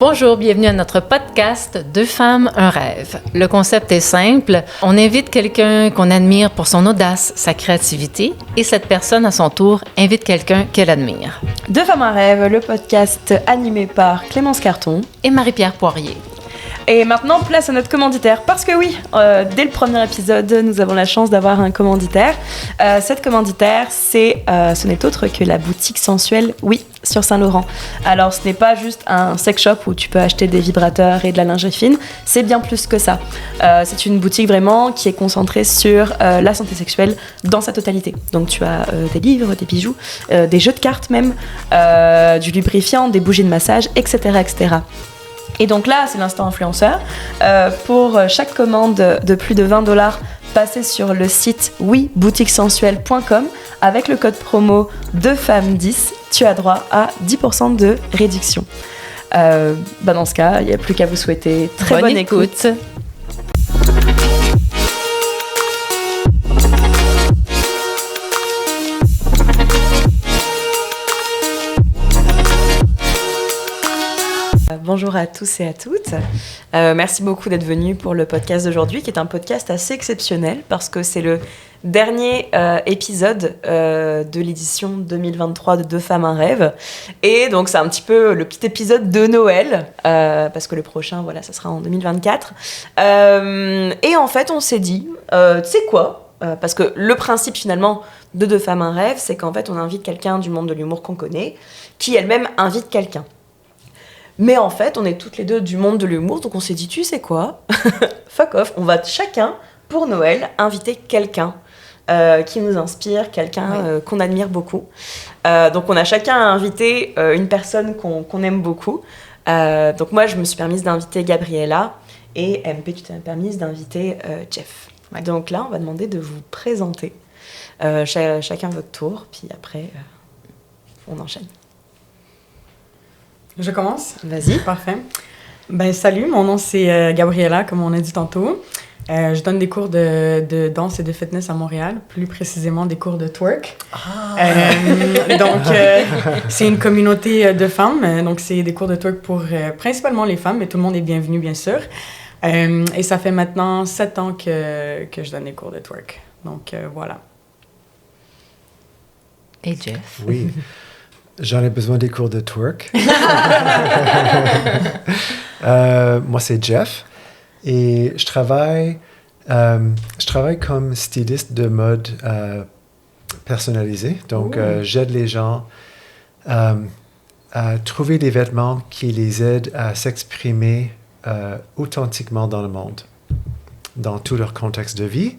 Bonjour, bienvenue à notre podcast « Deux femmes, un rêve ». Le concept est simple. On invite quelqu'un qu'on admire pour son audace, sa créativité, et cette personne, à son tour, invite quelqu'un qu'elle admire. Deux femmes, un rêve, le podcast animé par Clémence Carton et Marie-Pierre Poirier. Et maintenant, place à notre commanditaire. Parce que oui, dès le premier épisode, nous avons la chance d'avoir un commanditaire. Cette commanditaire, ce n'est autre que la boutique sensuelle, oui, sur Saint-Laurent. Alors, ce n'est pas juste un sex shop où tu peux acheter des vibrateurs et de la lingerie fine. C'est bien plus que ça. C'est une boutique vraiment qui est concentrée sur la santé sexuelle dans sa totalité. Donc, tu as des livres, des bijoux, des jeux de cartes même, du lubrifiant, des bougies de massage, etc., etc. Et donc là, c'est l'instant influenceur. Pour chaque commande de plus de 20$, passez sur le site boutiquesensuelle.com avec le code promo 2femmes10. Tu as droit à 10% de réduction. Dans ce cas, il n'y a plus qu'à vous souhaiter très bonne écoute. Bonjour à tous et à toutes. Merci beaucoup d'être venus pour le podcast d'aujourd'hui, qui est un podcast assez exceptionnel parce que c'est le dernier épisode de l'édition 2023 de Deux femmes, un rêve. Et donc, c'est un petit peu le petit épisode de Noël parce que le prochain, voilà, ça sera en 2024. Et en fait, on s'est dit, tu sais quoi parce que le principe, finalement, de Deux femmes, un rêve, c'est qu'en fait, on invite quelqu'un du monde de l'humour qu'on connaît qui, elle-même, invite quelqu'un. Mais en fait, on est toutes les deux du monde de l'humour, donc on s'est dit, tu sais quoi, fuck off, on va chacun, pour Noël, inviter quelqu'un qui nous inspire, quelqu'un qu'on admire beaucoup. Donc on a chacun invité une personne qu'on aime beaucoup. Donc moi, je me suis permise d'inviter Gabriella, et MP, tu t'es permise d'inviter Jeff. Ouais. Donc là, on va demander de vous présenter chacun votre tour, puis après, on enchaîne. Je commence? Vas-y. Parfait. Salut, mon nom c'est Gabriella, comme on a dit tantôt. Je donne des cours de danse et de fitness à Montréal, plus précisément des cours de twerk. Donc, c'est une communauté de femmes, donc c'est des cours de twerk pour principalement les femmes, mais tout le monde est bienvenu, bien sûr. Et ça fait maintenant 7 ans que je donne des cours de twerk. Donc, voilà. Et Jeff? Oui. J'en ai besoin des cours de twerk. Moi, c'est Jeff. Et je travaille comme styliste de mode personnalisé. Donc, j'aide les gens à trouver des vêtements qui les aident à s'exprimer authentiquement dans le monde, dans tout leur contexte de vie.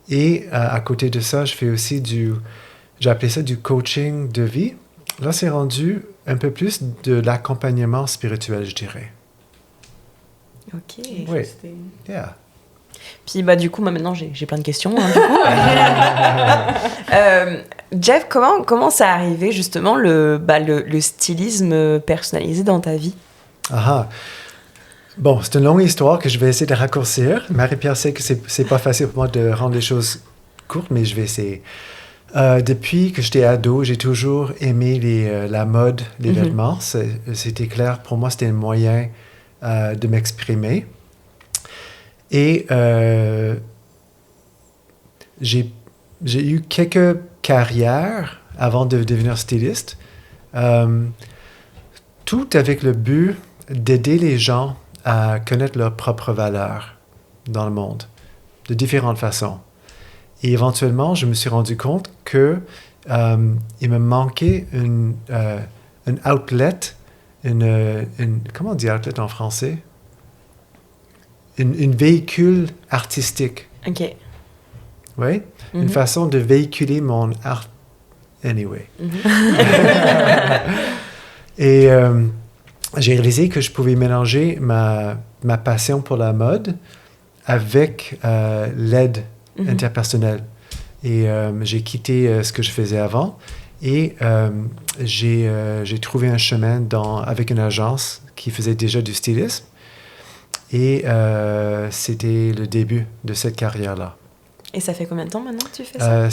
Et à côté de ça, je fais aussi j'ai appelé ça du coaching de vie. Là, c'est rendu un peu plus de l'accompagnement spirituel, je dirais. Ok. Oui. Yeah. Puis, du coup, moi, maintenant, j'ai plein de questions. Jeff, comment ça a arrivé, justement, le stylisme personnalisé dans ta vie? Bon, c'est une longue histoire que je vais essayer de raccourcir. Marie-Pierre sait que c'est pas facile pour moi de rendre les choses courtes, mais je vais essayer. Depuis que j'étais ado, j'ai toujours aimé la mode, les vêtements. C'était clair, pour moi, c'était un moyen de m'exprimer. Et j'ai eu quelques carrières avant de devenir styliste, tout avec le but d'aider les gens à connaître leurs propres valeurs dans le monde, de différentes façons. Et éventuellement, je me suis rendu compte que il me manquait un outlet, comment on dit outlet en français? Une véhicule artistique. OK. Oui? Une façon de véhiculer mon art. Anyway. Et j'ai réalisé que je pouvais mélanger ma passion pour la mode avec l'aide interpersonnelle. Et j'ai quitté ce que je faisais avant et j'ai trouvé un chemin avec une agence qui faisait déjà du stylisme. Et c'était le début de cette carrière-là. Et ça fait combien de temps maintenant que tu fais ça?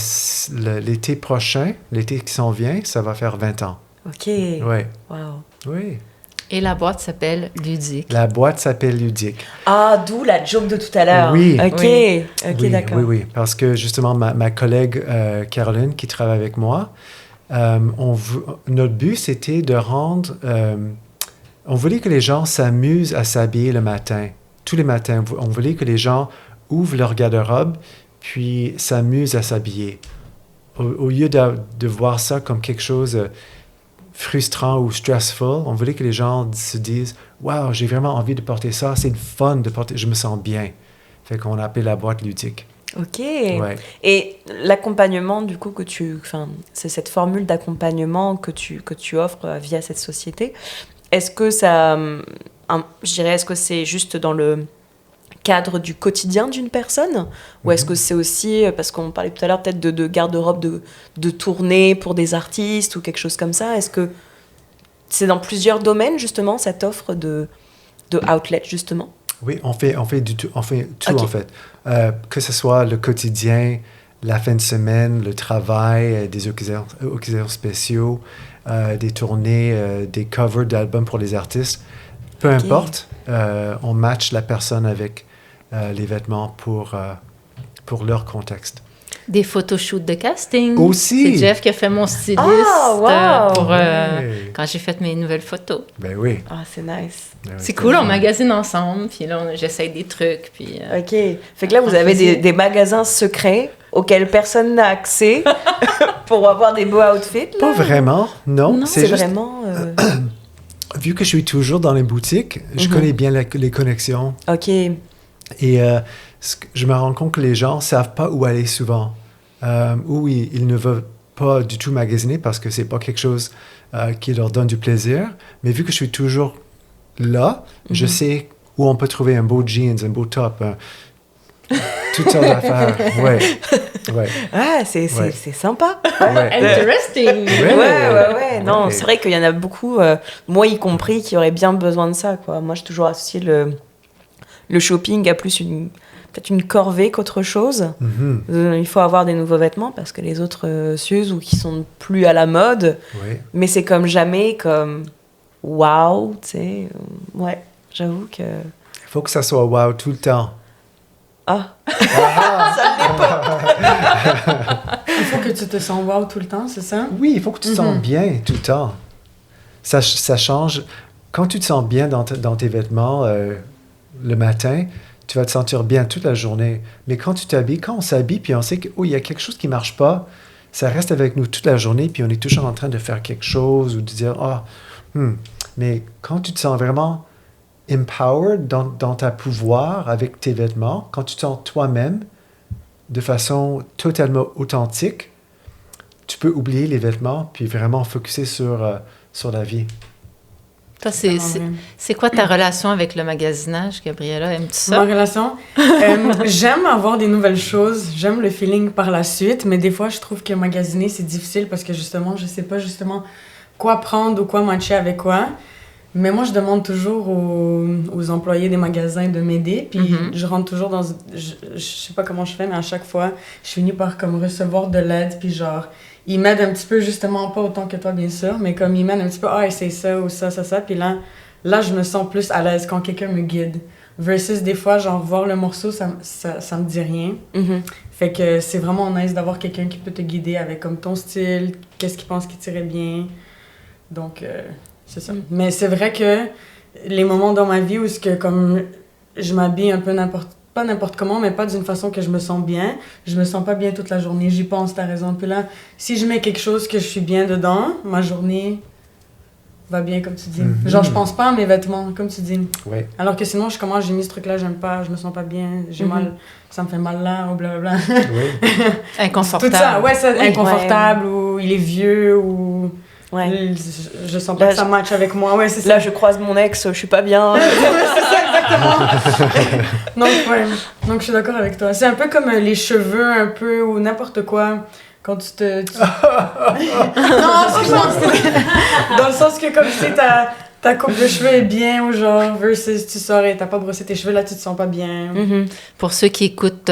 L'été prochain, l'été qui s'en vient, ça va faire 20 ans. OK. Oui. Wow. Oui. Et la boîte s'appelle Ludique. La boîte s'appelle Ludique. Ah, d'où la joke de tout à l'heure. Oui. Ok, Oui. ok, d'accord. Oui, parce que justement, ma collègue Caroline, qui travaille avec moi, notre but, c'était de rendre... on voulait que les gens s'amusent à s'habiller le matin, tous les matins. On voulait que les gens ouvrent leur garde-robe, puis s'amusent à s'habiller. Au lieu de voir ça comme quelque chose frustrant ou stressful, on voulait que les gens se disent « Wow, j'ai vraiment envie de porter ça, c'est le fun de porter, je me sens bien. » Fait qu'on a appelé la boîte ludique. Ok. Ouais. Et l'accompagnement, du coup, c'est cette formule d'accompagnement que tu offres via cette société. Est-ce que est-ce que c'est juste dans le cadre du quotidien d'une personne, ou est-ce que c'est aussi, parce qu'on parlait tout à l'heure peut-être de garde-robe de tournée pour des artistes ou quelque chose comme ça, est-ce que c'est dans plusieurs domaines justement cette offre de outlet justement? Oui, on fait tout okay. En fait. Que ce soit le quotidien, la fin de semaine, le travail, des occasions spéciaux, des tournées, des covers d'albums pour les artistes. Peu importe, on match la personne avec les vêtements pour leur contexte. Des photoshoots de casting. Aussi! C'est Jeff qui a fait mon styliste pour quand j'ai fait mes nouvelles photos. Ben oui. Ah, c'est nice. Ben oui, C'est cool, on magasine ensemble, puis là, j'essaye des trucs, puis... OK. Fait que là, vous avez des magasins secrets auxquels personne n'a accès pour avoir des beaux outfits, là? Pas vraiment, non. C'est juste... vraiment... Vu que je suis toujours dans les boutiques, je connais bien les connexions. OK. Et je me rends compte que les gens ne savent pas où aller souvent. Ou ils ne veulent pas du tout magasiner parce que ce n'est pas quelque chose qui leur donne du plaisir. Mais vu que je suis toujours là, je sais où on peut trouver un beau jeans, un beau top, toutes sortes d'affaires. Ouais. Ah, c'est sympa. Interesting! Ouais. Non, c'est vrai qu'il y en a beaucoup, moi y compris, qui auraient bien besoin de ça, quoi. Moi, j'ai toujours associé le shopping à plus peut-être une corvée qu'autre chose. Il faut avoir des nouveaux vêtements parce que les autres s'usent ou qui sont plus à la mode. Mais c'est comme jamais comme wow, tu sais. Ouais, j'avoue que... Il faut que ça soit wow tout le temps. Ah! Ça ne l'est pas! Il faut que tu te sens wow tout le temps, c'est ça? Oui, il faut que tu te sens bien tout le temps. Ça change. Quand tu te sens bien dans tes vêtements le matin, tu vas te sentir bien toute la journée. Mais quand on s'habille, puis on sait qu'il y a quelque chose qui ne marche pas, ça reste avec nous toute la journée, puis on est toujours en train de faire quelque chose ou de dire Mais quand tu te sens vraiment empowered dans ta pouvoir avec tes vêtements, quand tu te sens toi-même de façon totalement authentique, tu peux oublier les vêtements puis vraiment focusser sur la vie. Toi, c'est quoi ta relation avec le magasinage, Gabriella? Aimes-tu ça? Ma relation? J'aime avoir des nouvelles choses. J'aime le feeling par la suite, mais des fois, je trouve que magasiner, c'est difficile parce que justement, je sais pas justement quoi prendre ou quoi matcher avec quoi. Mais moi, je demande toujours aux employés des magasins de m'aider. Puis je rentre toujours dans... Je sais pas comment je fais, mais à chaque fois, je finis par comme recevoir de l'aide. Puis genre, ils m'aident un petit peu, justement, pas autant que toi, bien sûr, mais comme ils m'aident un petit peu, essaye ça ou ça. Puis là, je me sens plus à l'aise quand quelqu'un me guide. Versus des fois, genre, voir le morceau, ça me dit rien. Fait que c'est vraiment nice d'avoir quelqu'un qui peut te guider avec comme ton style, qu'est-ce qu'il pense qui t'irait bien. Donc... c'est ça. Mais c'est vrai que les moments dans ma vie où comme je m'habille un peu pas n'importe comment, mais pas d'une façon que je me sens bien, je me sens pas bien toute la journée. J'y pense, t'as raison. Puis là, si je mets quelque chose que je suis bien dedans, ma journée va bien, comme tu dis. Genre, je pense pas à mes vêtements, comme tu dis. Ouais. Alors que sinon, j'ai mis ce truc-là, j'aime pas, je me sens pas bien, j'ai mal, ça me fait mal là, ou blablabla. Oui. Inconfortable. Tout ça, c'est inconfortable, ou il est vieux, ou... Ouais. Je sens pas que ça match avec moi. Ouais, c'est ça. Là, je croise mon ex, je suis pas bien. C'est ça, exactement. Donc, je suis d'accord avec toi. C'est un peu comme les cheveux, un peu, ou n'importe quoi. Quand tu te... Non, c'est dans le sens que comme si ta coupe de cheveux est bien, ou genre, versus tu sors et t'as pas brossé tes cheveux, là, tu te sens pas bien. Pour ceux qui écoutent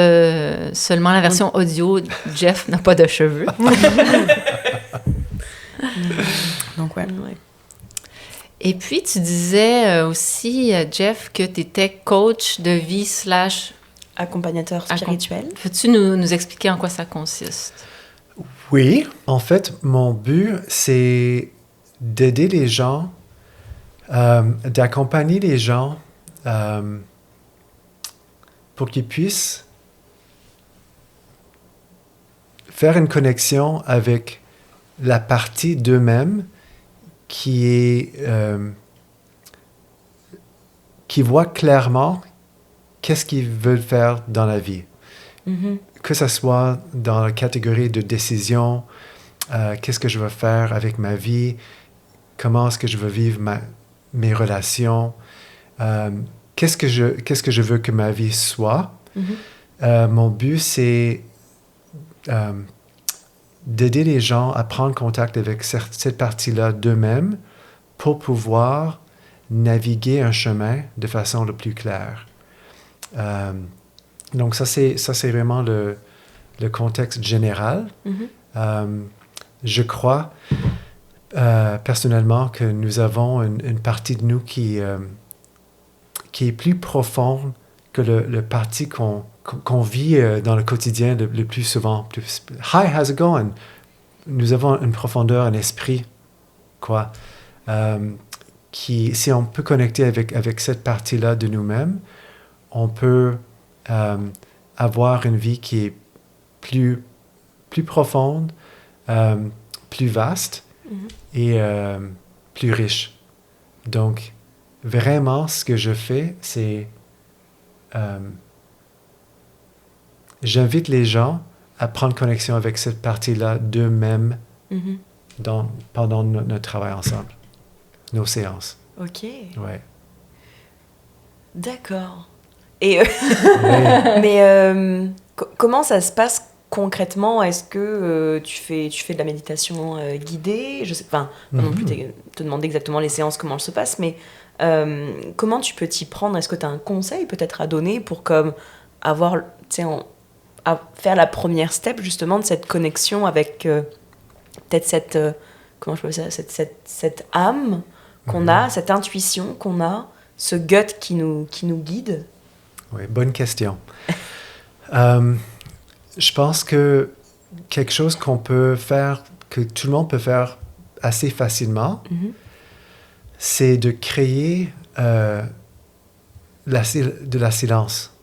seulement la version audio, Jeff n'a pas de cheveux. Donc, ouais. Et puis, tu disais aussi, Jeff, que tu étais coach de vie / accompagnateur spirituel. Peux-tu nous expliquer en quoi ça consiste? Oui, en fait, mon but, c'est d'aider les gens, d'accompagner les gens pour qu'ils puissent faire une connexion avec la partie d'eux-mêmes qui voit clairement qu'est-ce qu'ils veulent faire dans la vie. Que ce soit dans la catégorie de décision, qu'est-ce que je veux faire avec ma vie, comment est-ce que je veux vivre mes relations, qu'est-ce que je veux que ma vie soit. Mon but, c'est d'aider les gens à prendre contact avec cette partie-là d'eux-mêmes pour pouvoir naviguer un chemin de façon le plus claire. Donc ça c'est vraiment le contexte général. Je crois personnellement que nous avons une partie de nous qui est plus profonde que le partie qu'on vit dans le quotidien le plus souvent. Hi, how's it going? Nous avons une profondeur, un esprit, quoi, qui, si on peut connecter avec cette partie-là de nous-mêmes, on peut avoir une vie qui est plus profonde, plus vaste et plus riche. Donc, vraiment, ce que je fais, c'est j'invite les gens à prendre connexion avec cette partie-là d'eux-mêmes pendant notre travail ensemble, nos séances. OK. Ouais. D'accord. Et mais comment ça se passe concrètement? Est-ce que tu fais de la méditation guidée? Je sais pas non plus te demander exactement les séances, comment elles se passent, mais comment tu peux t'y prendre? Est-ce que tu as un conseil peut-être à donner pour comme avoir, tu sais, à faire la première step justement de cette connexion avec peut-être cette comment je peux dire ça, cette âme qu'on a, cette intuition qu'on a, ce gut qui nous guide? Oui, bonne question. Je pense que quelque chose qu'on peut faire, que tout le monde peut faire assez facilement, c'est de créer de la silence.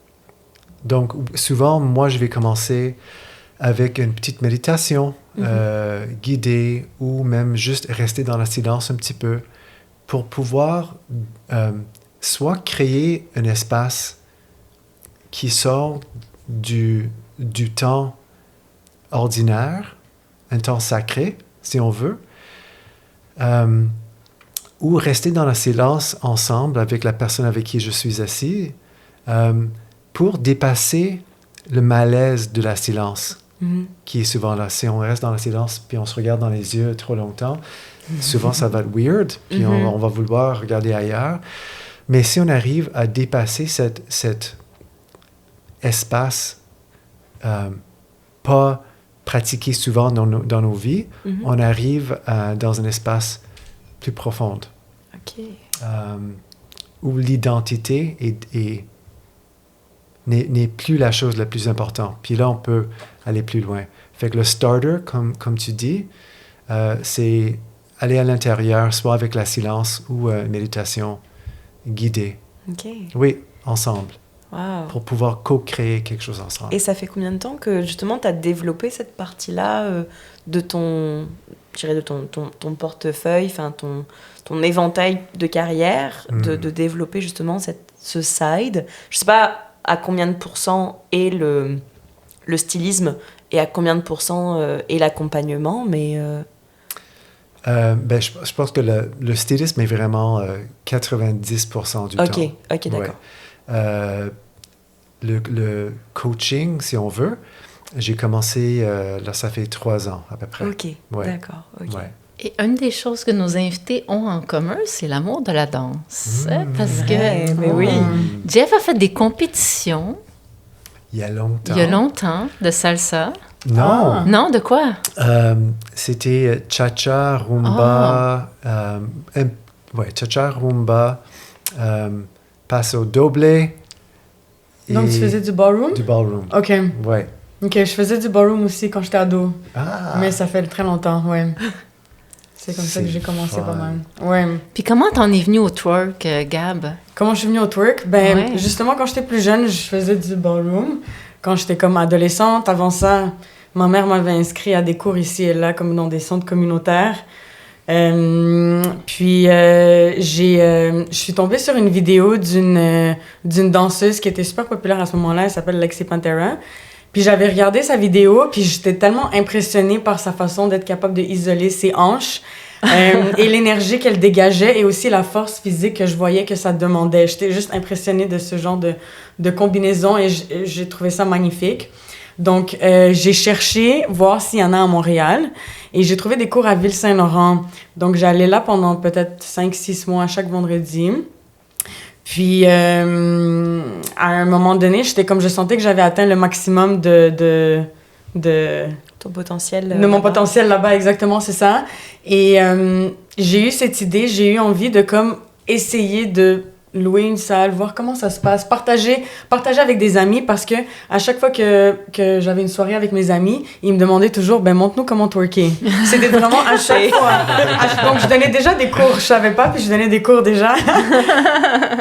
Donc, souvent, moi, je vais commencer avec une petite méditation guidée ou même juste rester dans le silence un petit peu pour pouvoir soit créer un espace qui sort du temps ordinaire, un temps sacré, si on veut, ou rester dans le silence ensemble avec la personne avec qui je suis assis, pour dépasser le malaise de la silence, qui est souvent là. Si on reste dans le silence, puis on se regarde dans les yeux trop longtemps, souvent ça va être weird, puis on va vouloir regarder ailleurs. Mais si on arrive à dépasser cet espace pas pratiqué souvent dans nos vies, on arrive dans un espace plus profond. OK. Où l'identité n'est plus la chose la plus importante. Puis là, on peut aller plus loin. Fait que le starter, comme tu dis, c'est aller à l'intérieur, soit avec la silence ou méditation guidée. OK. Oui, ensemble. Wow. Pour pouvoir co-créer quelque chose ensemble. Et ça fait combien de temps que justement tu as développé cette partie-là de ton portefeuille, enfin ton éventail de carrière, de développer justement ce side? Je sais pas à combien de pourcents est le stylisme et à combien de pourcents est l'accompagnement, mais... je pense que le stylisme est vraiment 90% du temps. Ok, d'accord. Ouais. Le coaching, si on veut, j'ai commencé, là, ça fait 3 ans à peu près. Ok, ouais. d'accord. Okay. Ouais. Et une des choses que nos invités ont en commun, c'est l'amour de la danse. Parce que mais oui. Jeff a fait des compétitions. Il y a longtemps. Il y a longtemps, de salsa. Non. Non, de quoi? C'était cha-cha, rumba, Ouais, cha-cha, rumba, passo doble. Donc, tu faisais du ballroom? Du ballroom. OK. Ouais. OK, je faisais du ballroom aussi quand j'étais ado. Ah! Mais ça fait très longtemps, ouais. C'est comme ça que C'est j'ai commencé fun. pas mal. Ouais. Puis comment t'en es venue au twerk, Gab? Comment je suis venue au twerk? Ben, Ouais. justement, quand j'étais plus jeune, je faisais du ballroom. Quand j'étais comme adolescente, avant ça, ma mère m'avait inscrit à des cours ici et là, comme dans des centres communautaires. Puis, je suis tombée sur une vidéo d'une danseuse qui était super populaire à ce moment-là. Elle s'appelle Lexi Pantera. Puis j'avais regardé sa vidéo, puis j'étais tellement impressionnée par sa façon d'être capable d'isoler ses hanches et l'énergie qu'elle dégageait et aussi la force physique que je voyais que ça demandait. J'étais juste impressionnée de ce genre de combinaison et j'ai trouvé ça magnifique. Donc, j'ai cherché voir s'il y en a à Montréal et j'ai trouvé des cours à Ville-Saint-Laurent. Donc, j'allais là pendant peut-être 5-6 mois chaque vendredi. Puis, à un moment donné, je sentais que j'avais atteint le maximum de Ton potentiel. mon là-bas. potentiel là-bas, exactement, c'est ça. Et j'ai eu cette idée, j'ai eu envie de comme essayer de louer une salle, voir comment ça se passe, partager avec des amis parce que à chaque fois que j'avais une soirée avec mes amis, ils me demandaient toujours, ben montre-nous comment twerker. C'était vraiment à chaque fois. Donc je donnais déjà des cours, je savais pas, puis je donnais des cours déjà.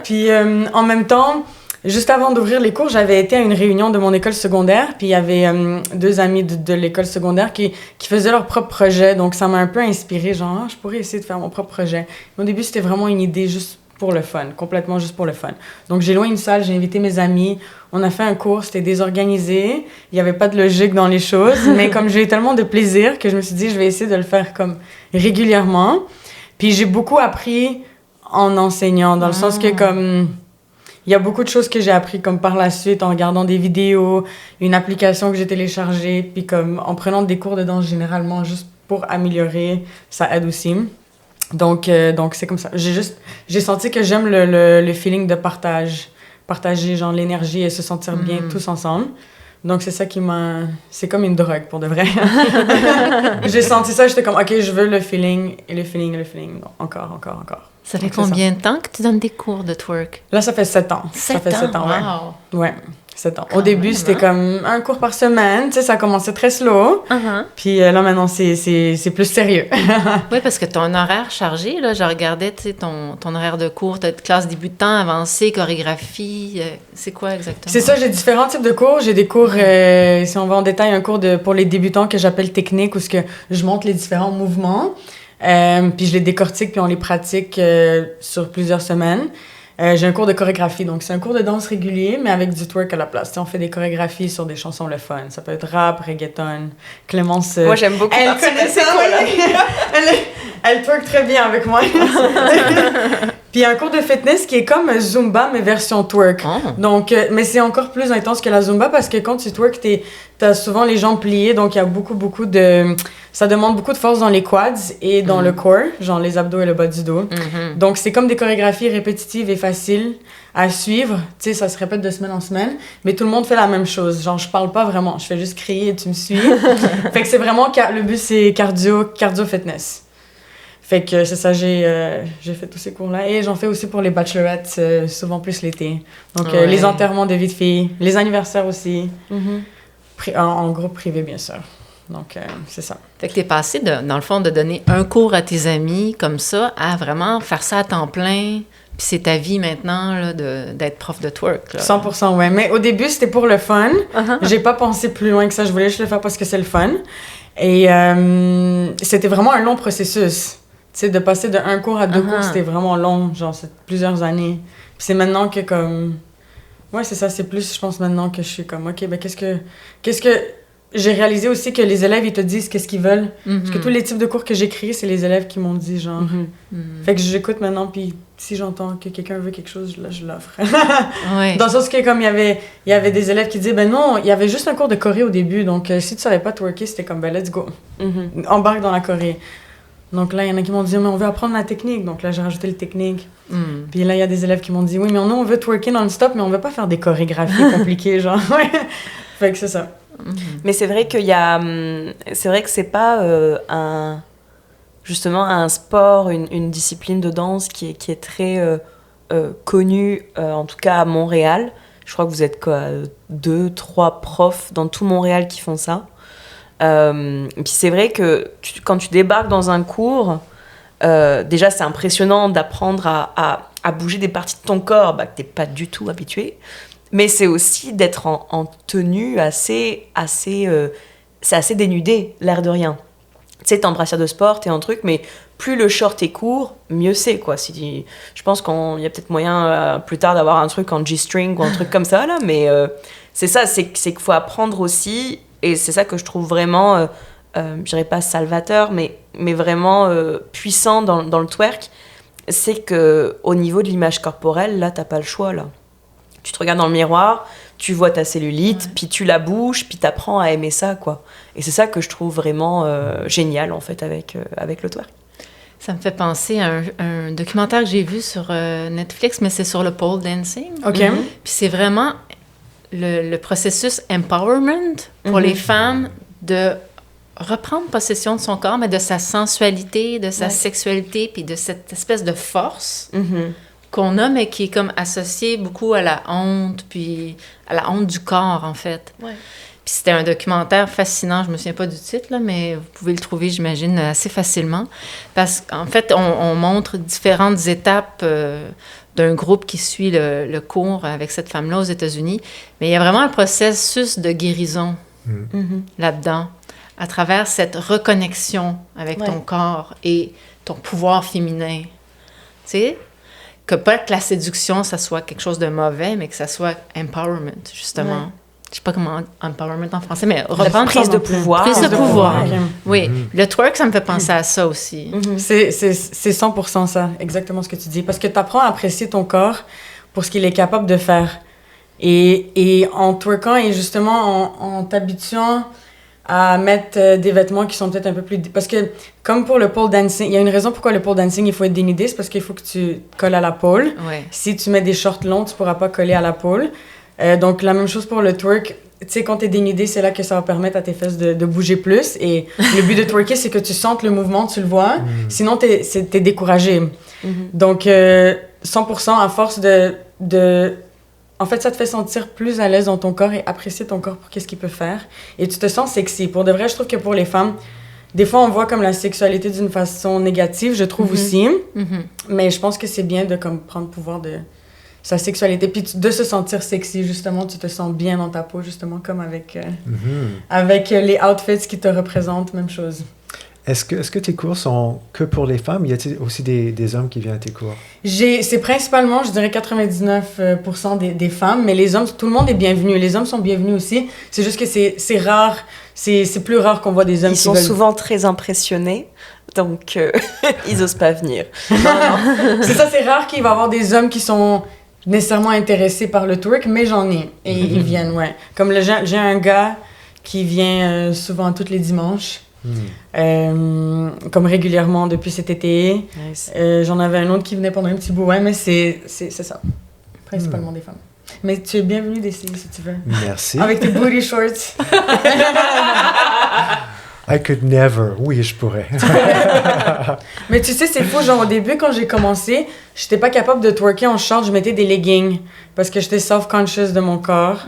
Puis en même temps, juste avant d'ouvrir les cours, j'avais été à une réunion de mon école secondaire, puis il y avait 2 amis de l'école secondaire qui faisaient leur propre projet, donc ça m'a un peu inspirée, genre, je pourrais essayer de faire mon propre projet. Mais au début, c'était vraiment une idée juste pour le fun, complètement juste pour le fun. Donc j'ai loué une salle, j'ai invité mes amis, on a fait un cours, c'était désorganisé, il n'y avait pas de logique dans les choses, mais comme j'ai eu tellement de plaisir que je me suis dit, je vais essayer de le faire comme régulièrement. Puis j'ai beaucoup appris en enseignant, dans le sens que comme... Il y a beaucoup de choses que j'ai appris comme par la suite en regardant des vidéos, une application que j'ai téléchargée, puis comme en prenant des cours de danse généralement juste pour améliorer, ça aide aussi. Donc c'est comme ça. J'ai senti que j'aime le feeling de partager genre l'énergie et se sentir bien tous ensemble. Donc c'est ça c'est comme une drogue pour de vrai. J'ai senti ça, j'étais comme ok, je veux le feeling et le feeling et le feeling. Donc, encore. Ça fait Donc, c'est combien de temps que tu donnes des cours de twerk? Là, ça fait 7 ans. 7 ça fait 7 ans, wow. ouais. 7 ans. Quand Au début, même, c'était hein? comme un cours par semaine. Tu sais, ça commençait très slow. Puis là, maintenant, c'est plus sérieux. Oui, parce que ton horaire chargé, là, je regardais, tu sais, ton horaire de cours, tu as classe débutant, avancé, chorégraphie, c'est quoi exactement? C'est ça, j'ai différents types de cours. J'ai des cours, si on va en détail, un cours pour les débutants que j'appelle technique, où ce que je montre les différents mouvements. Puis je les décortique, puis on les pratique sur plusieurs semaines. J'ai un cours de chorégraphie, donc c'est un cours de danse régulier, mais avec du twerk à la place. Tu sais, on fait des chorégraphies sur des chansons le fun. Ça peut être rap, reggaeton, Clémence... Moi, j'aime beaucoup Elle participer connaît à ces ça, cours-là. elle twerk très bien avec moi. Puis un cours de fitness qui est comme Zumba, mais version twerk. Oh. Donc, mais c'est encore plus intense que la Zumba parce que quand tu twerk, t'as souvent les jambes pliées, donc il y a beaucoup de... Ça demande beaucoup de force dans les quads et dans le core, genre les abdos et le bas du dos. Donc, c'est comme des chorégraphies répétitives et faciles à suivre. Tu sais, ça se répète de semaine en semaine, mais tout le monde fait la même chose. Genre, je parle pas vraiment, je fais juste crier et tu me suis. Fait que c'est vraiment... Le but, c'est cardio-fitness. Fait que c'est ça, j'ai fait tous ces cours-là. Et j'en fais aussi pour les bachelorettes, souvent plus l'été. Donc, Ouais. les enterrements de vie de filles, les anniversaires aussi, en groupe privé, bien sûr. Donc, c'est ça. Fait que t'es passé, dans le fond, de donner un cours à tes amis comme ça, à vraiment faire ça à temps plein. Puis c'est ta vie maintenant, là, d'être prof de twerk. Là. 100%, ouais. Mais au début, c'était pour le fun. J'ai pas pensé plus loin que ça. Je voulais juste le faire parce que c'est le fun. Et c'était vraiment un long processus. Tu sais, de passer de un cours à 2 cours, c'était vraiment long. Genre, c'est plusieurs années. Puis c'est maintenant que, comme... Ouais, c'est ça. C'est plus, je pense, maintenant que je suis comme, OK, ben qu'est-ce que... J'ai réalisé aussi que les élèves, ils te disent qu'est-ce qu'ils veulent. Parce que tous les types de cours que j'ai créés, c'est les élèves qui m'ont dit, genre... Fait que j'écoute maintenant, puis si j'entends que quelqu'un veut quelque chose, là, je l'offre. Ouais. Dans le sens que, comme il y avait des élèves qui disaient, ben non, il y avait juste un cours de choré au début, donc si tu savais pas twerker, c'était comme, ben let's go. Embarque dans la choré. Donc là, il y en a qui m'ont dit, mais on veut apprendre la technique. Donc là, j'ai rajouté le technique. Puis là, il y a des élèves qui m'ont dit, oui, mais nous, on veut twerker non-stop, mais on veut pas faire des chorégraphies compliquées, genre. Fait que c'est ça. Mais c'est vrai qu'il y a... C'est vrai que c'est pas justement à un sport, une discipline de danse qui est très connue, en tout cas à Montréal. Je crois que vous êtes 2, 3 profs dans tout Montréal qui font ça. Et puis c'est vrai que quand tu débarques dans un cours, déjà c'est impressionnant d'apprendre à bouger des parties de ton corps que t'es pas du tout habitué. Mais c'est aussi d'être en tenue assez c'est assez dénudé, l'air de rien. Tu sais, t'es en brassière de sport, t'es en truc, mais plus le short est court, mieux c'est, quoi. Je pense qu'il y a peut-être moyen plus tard d'avoir un truc en G-string ou un truc comme ça, là, mais c'est ça, c'est qu'il faut apprendre aussi, et c'est ça que je trouve vraiment, je dirais pas salvateur, mais vraiment puissant dans le twerk, c'est qu'au niveau de l'image corporelle, là, t'as pas le choix, là. Tu te regardes dans le miroir, tu vois ta cellulite, puis tu la bouges, puis t'apprends à aimer ça, quoi. Et c'est ça que je trouve vraiment génial, en fait, avec le twerk. Ça me fait penser à un documentaire que j'ai vu sur Netflix, mais c'est sur le pole dancing. OK. Puis c'est vraiment le processus empowerment pour les femmes de reprendre possession de son corps, mais de sa sensualité, de sa sexualité, puis de cette espèce de force qu'on a, mais qui est comme associée beaucoup à la honte, puis à la honte du corps, en fait. Ouais. Puis c'était un documentaire fascinant, je me souviens pas du titre, là, mais vous pouvez le trouver, j'imagine, assez facilement. Parce qu'en fait, on montre différentes étapes d'un groupe qui suit le cours avec cette femme-là aux États-Unis. Mais il y a vraiment un processus de guérison là-dedans, à travers cette reconnexion avec ton corps et ton pouvoir féminin. Tu sais? Que pas que la séduction, ça soit quelque chose de mauvais, mais que ça soit empowerment, justement. Ouais. Je sais pas comment empowerment en français, mais reprendre prise de pouvoir. Prise de pouvoir. Oui. Le twerk, ça me fait penser à ça aussi. C'est 100% ça, exactement ce que tu dis. Parce que tu apprends à apprécier ton corps pour ce qu'il est capable de faire. Et en twerkant et justement en t'habituant à mettre des vêtements qui sont peut-être un peu plus... Parce que, comme pour le pole dancing, il y a une raison pourquoi le pole dancing, il faut être dénudé, c'est parce qu'il faut que tu colles à la pole. Ouais. Si tu mets des shorts longs, tu pourras pas coller à la pole. Donc, la même chose pour le twerk. Tu sais, quand t'es dénudé, c'est là que ça va permettre à tes fesses de bouger plus. Et le but de twerker, c'est que tu sentes le mouvement, tu le vois. Sinon, t'es découragé. Donc, 100% à force de... En fait, ça te fait sentir plus à l'aise dans ton corps et apprécier ton corps pour qu'est-ce qu'il peut faire. Et tu te sens sexy. Pour de vrai, je trouve que pour les femmes, des fois, on voit comme la sexualité d'une façon négative, je trouve aussi. Mais je pense que c'est bien de comme, prendre pouvoir de sa sexualité. Puis de se sentir sexy, justement. Tu te sens bien dans ta peau, justement, comme avec les outfits qui te représentent, même chose. Est-ce que tes cours sont que pour les femmes? Y a-t-il aussi des hommes qui viennent à tes cours? C'est principalement, je dirais, 99% des femmes, mais les hommes, tout le monde est bienvenu. Les hommes sont bienvenus aussi. C'est juste que c'est rare, c'est plus rare qu'on voit des hommes qui sont souvent très impressionnés, donc ils osent pas venir. Non. C'est ça, c'est rare qu'il va y avoir des hommes qui sont nécessairement intéressés par le twerk, mais j'en ai. Et ils viennent, ouais. Comme j'ai un gars qui vient souvent tous les dimanches. Comme régulièrement depuis cet été. Nice. J'en avais un autre qui venait pendant un petit bout, mais c'est ça. Principalement des femmes. Mais tu es bienvenue d'essayer si tu veux. Merci. Avec tes booty shorts. I could never. Oui, je pourrais. Mais tu sais, c'est fou. Genre, au début, quand j'ai commencé, j'étais pas capable de twerker en short. Je mettais des leggings parce que j'étais self-conscious de mon corps.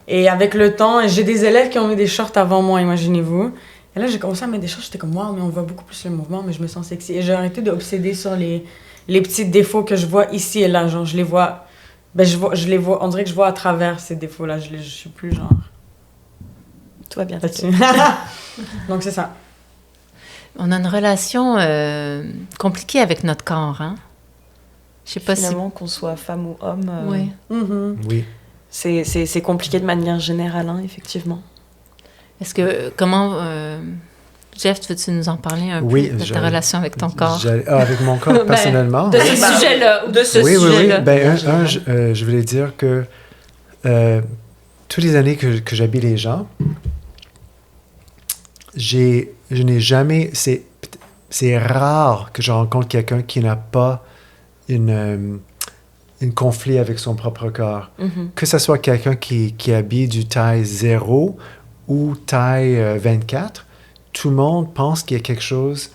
Et avec le temps, j'ai des élèves qui ont mis des shorts avant moi, imaginez-vous. Et là, j'ai commencé à mettre des choses, j'étais comme, wow, mais on voit beaucoup plus le mouvement, mais je me sens sexy. Et j'ai arrêté d'obséder sur les petits défauts que je vois ici et là. Genre, je les vois, on dirait que je vois à travers ces défauts-là. Je suis plus genre... Tout va bien. Donc, c'est ça. On a une relation compliquée avec notre corps, hein? Je sais pas finalement, qu'on soit femme ou homme. Oui. Oui. C'est compliqué de manière générale, hein, effectivement. Est-ce que, Jeff, veux-tu nous en parler un peu de ta relation avec ton corps? Avec mon corps, personnellement? De ce sujet-là, ou de ce sujet-là. Oui. Ben, je voulais dire que toutes les années que j'habille les gens, je n'ai jamais... C'est rare que je rencontre quelqu'un qui n'a pas un conflit avec son propre corps. Que ce soit quelqu'un qui habille du taille 0 ou taille 24, tout le monde pense qu'il y a quelque chose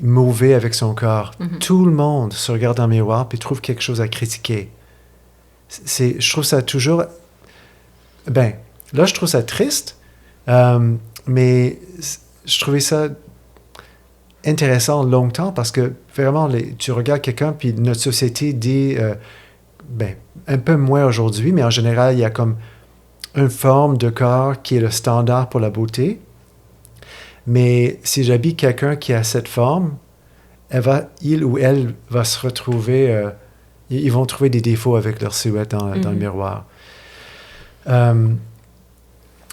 mauvais avec son corps. Tout le monde se regarde dans le miroir puis trouve quelque chose à critiquer. Je trouve ça toujours... Ben, là, je trouve ça triste, mais je trouvais ça intéressant longtemps parce que vraiment, tu regardes quelqu'un puis notre société dit... ben, un peu moins aujourd'hui, mais en général, il y a comme une forme de corps qui est le standard pour la beauté. Mais si j'habille quelqu'un qui a cette forme, il ou elle va se retrouver... ils vont trouver des défauts avec leur silhouette dans le miroir.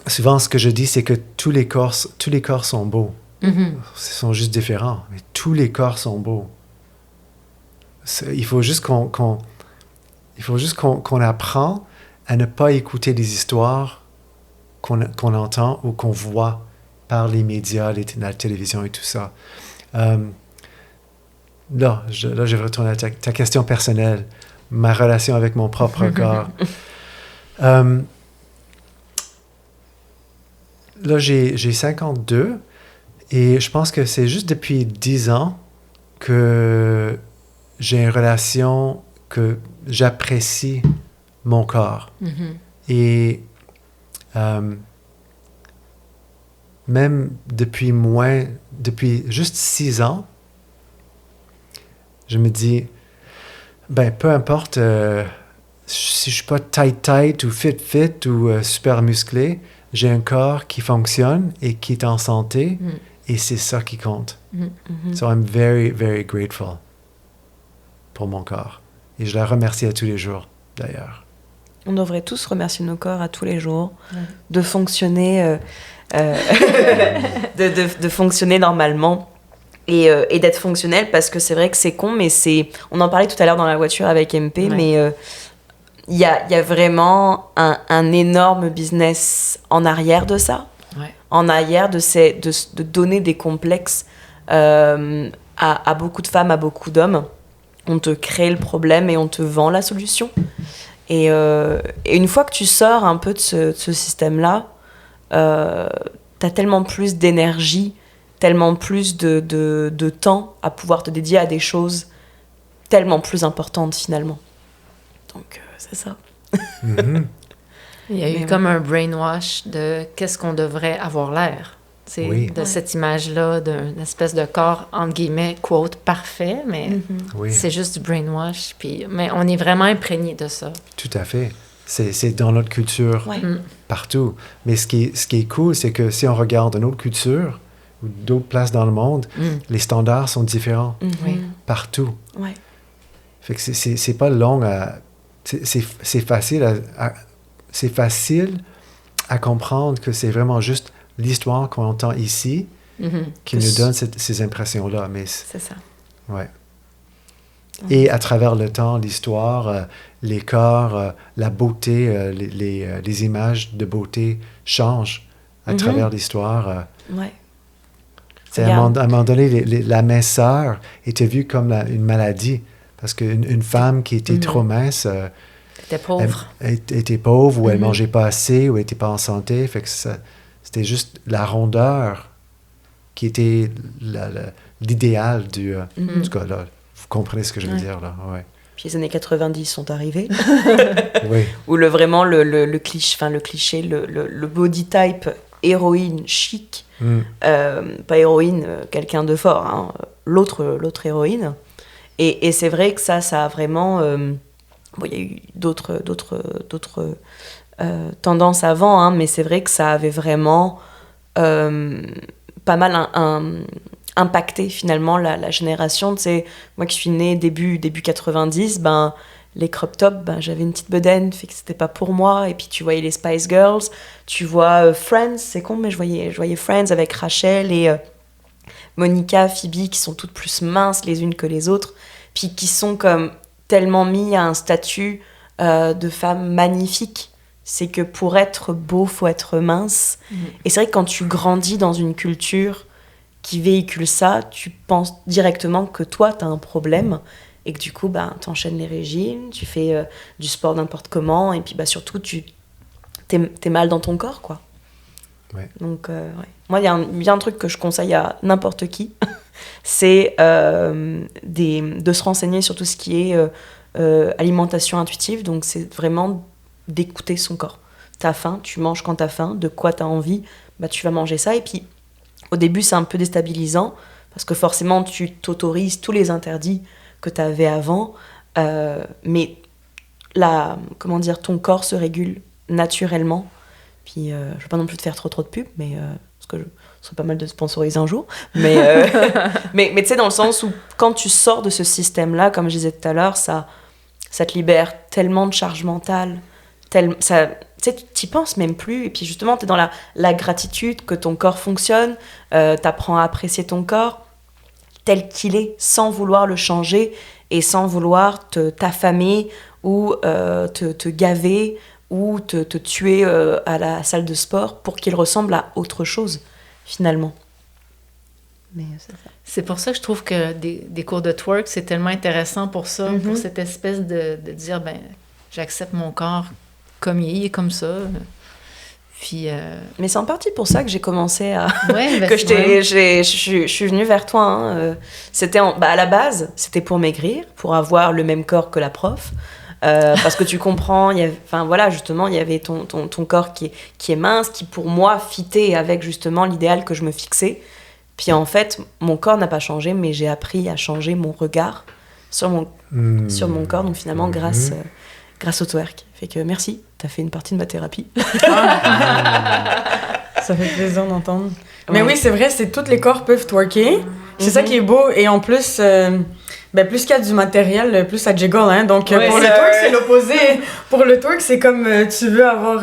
Souvent, ce que je dis, c'est que tous les corps sont beaux. Ils sont juste différents, mais tous les corps sont beaux. Il faut juste qu'on apprend à ne pas écouter des histoires qu'on entend ou qu'on voit par les médias, la télévision et tout ça. Là, je vais retourner à ta question personnelle, ma relation avec mon propre corps. Là, j'ai 52 et je pense que c'est juste depuis 10 ans que j'ai une relation que j'apprécie mon corps. Et même depuis juste 6 ans, je me dis, ben, peu importe si je suis pas tight ou fit ou super musclé, j'ai un corps qui fonctionne et qui est en santé et c'est ça qui compte. So I'm very, very grateful pour mon corps. Et je la remercie à tous les jours, d'ailleurs. On devrait tous remercier nos corps à tous les jours, de fonctionner, de fonctionner normalement et d'être fonctionnel, parce que c'est vrai que c'est con, mais on en parlait tout à l'heure dans la voiture avec MP, mais il y a vraiment un énorme business en arrière de ça, en arrière de donner des complexes à beaucoup de femmes, à beaucoup d'hommes. On te crée le problème et on te vend la solution. Et une fois que tu sors un peu de ce système-là, t'as tellement plus d'énergie, tellement plus de temps à pouvoir te dédier à des choses tellement plus importantes finalement. Donc c'est ça. Il y a eu comme un brainwash de qu'est-ce qu'on devrait avoir l'air. Cette image-là d'une espèce de corps, entre guillemets, quote, parfait, mais c'est juste du brainwash. Mais on est vraiment imprégné de ça. Tout à fait. C'est dans notre culture partout. Mais ce qui est cool, c'est que si on regarde une autre culture ou d'autres places dans le monde, les standards sont différents partout. Fait que c'est pas long à... C'est facile à comprendre que c'est vraiment juste l'histoire qu'on entend ici qui nous donne ces impressions-là. Mais c'est ça. Ouais. Et à travers le temps, l'histoire, les corps, la beauté, les images de beauté changent à travers l'histoire. À un moment donné, la minceur était vue comme une maladie. Parce qu'une femme qui était trop mince... était pauvre. Elle était pauvre, ou elle mangeait pas assez, ou elle était pas en santé. Fait que c'était juste la rondeur qui était l'idéal du cas, là. Vous comprenez ce que je veux dire, là. Ouais. Puis les années 90 sont arrivées. Oui. Où vraiment le cliché, le body type héroïne chic, pas héroïne, quelqu'un de fort, hein, l'autre héroïne. Et c'est vrai que ça a vraiment... il y a eu d'autres tendances avant, hein, mais c'est vrai que ça avait vraiment pas mal impacté finalement la génération. Tu sais, moi qui suis née début 90, les crop tops, j'avais une petite bedaine, fait que c'était pas pour moi. Et puis tu voyais les Spice Girls, tu vois Friends, c'est con, mais je voyais Friends avec Rachel et Monica, Phoebe, qui sont toutes plus minces les unes que les autres, puis qui sont comme tellement mis à un statut de femme magnifique. C'est que pour être beau, faut être mince. Et c'est vrai que quand tu grandis dans une culture qui véhicule ça, tu penses directement que toi, t'as un problème et que du coup, t'enchaînes les régimes, tu fais du sport n'importe comment et puis surtout, t'es mal dans ton corps, quoi. Ouais. Donc, Moi, il y a un truc que je conseille à n'importe qui, c'est de se renseigner sur tout ce qui est alimentation intuitive. Donc, c'est vraiment d'écouter son corps. T'as faim, tu manges quand t'as faim. De quoi t'as envie, bah, tu vas manger ça. Et puis, au début, c'est un peu déstabilisant parce que forcément, tu t'autorises tous les interdits que t'avais avant. Mais ton corps se régule naturellement. Puis, je ne veux pas non plus te faire trop de pub, mais parce que ce serait pas mal de sponsoriser un jour. Mais tu sais, dans le sens où quand tu sors de ce système-là, comme je disais tout à l'heure, ça te libère tellement de charge mentale. Tu sais, tu t'y penses même plus. Et puis justement, tu es dans la gratitude que ton corps fonctionne. Tu apprends à apprécier ton corps tel qu'il est, sans vouloir le changer et sans vouloir t'affamer ou te gaver ou te tuer à la salle de sport pour qu'il ressemble à autre chose, finalement. Mais c'est ça. C'est pour ça que je trouve que des cours de twerk, c'est tellement intéressant pour ça, pour cette espèce de dire, ben, j'accepte mon corps comme il est, comme ça. Puis, Mais c'est en partie pour ça que j'ai commencé à... Ouais, ben que je suis venue vers toi. Hein. C'était à la base, c'était pour maigrir, pour avoir le même corps que la prof. Parce que tu comprends, justement, il y avait ton corps qui est mince, qui pour moi fitait avec justement l'idéal que je me fixais. Puis en fait, mon corps n'a pas changé, mais j'ai appris à changer mon regard sur mon corps, donc finalement grâce au twerk. Fait que merci, t'as fait une partie de ma thérapie. Ça fait plaisir d'entendre. Mais oui, c'est vrai, tous les corps peuvent twerker. C'est ça qui est beau. Et en plus, plus qu'il y a du matériel, plus ça jiggle. Hein? Donc, pour le twerk, c'est l'opposé. Pour le twerk, c'est comme tu veux avoir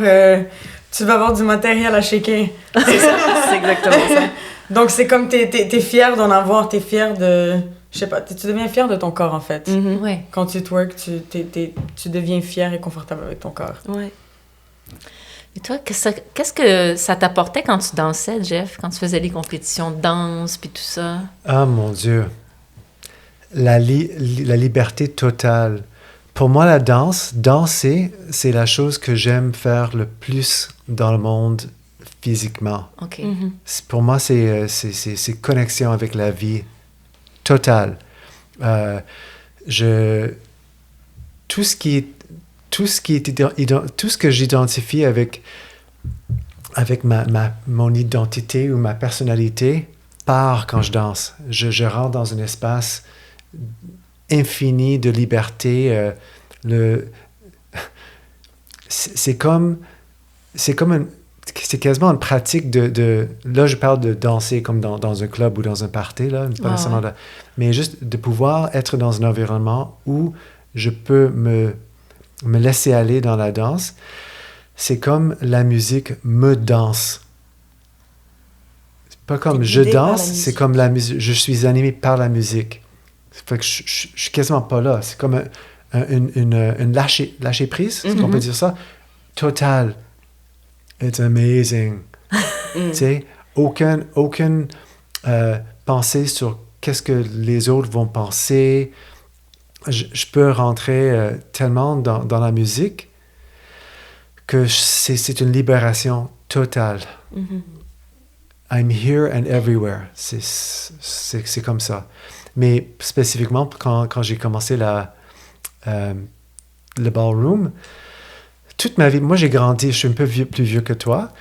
du matériel à shaker. C'est ça, c'est exactement ça. Donc, c'est comme t'es fier d'en avoir, t'es fier de... Je sais pas, tu deviens fier de ton corps, en fait. Ouais. Quand tu twerk, tu deviens fier et confortable avec ton corps. Ouais. Et toi, qu'est-ce que ça t'apportait quand tu dansais, Jeff, quand tu faisais les compétitions de danse puis tout ça? Ah, mon Dieu. La liberté totale. Pour moi, la danser, c'est la chose que j'aime faire le plus dans le monde physiquement. OK. Pour moi, c'est connexion avec la vie totale. Tout ce que j'identifie avec mon identité ou ma personnalité part quand je danse. Je rentre dans un espace infini de liberté. C'est quasiment une pratique de... Là, je parle de danser comme dans un club ou dans un party, là, pas nécessairement mais juste de pouvoir être dans un environnement où je peux me laisser aller dans la danse. C'est comme la musique me danse. C'est pas comme je danse, c'est comme la musique. Je suis animé par la musique. C'est fait que je suis quasiment pas là. C'est comme une lâcher prise, est-ce qu'on peut dire ça? Total. It's amazing. Tu sais, aucune pensée sur qu'est-ce que les autres vont penser. Je peux rentrer tellement dans la musique que c'est une libération totale. I'm here and everywhere. C'est comme ça. Mais spécifiquement, quand j'ai commencé le ballroom, toute ma vie, moi j'ai grandi, je suis un peu plus vieux que toi.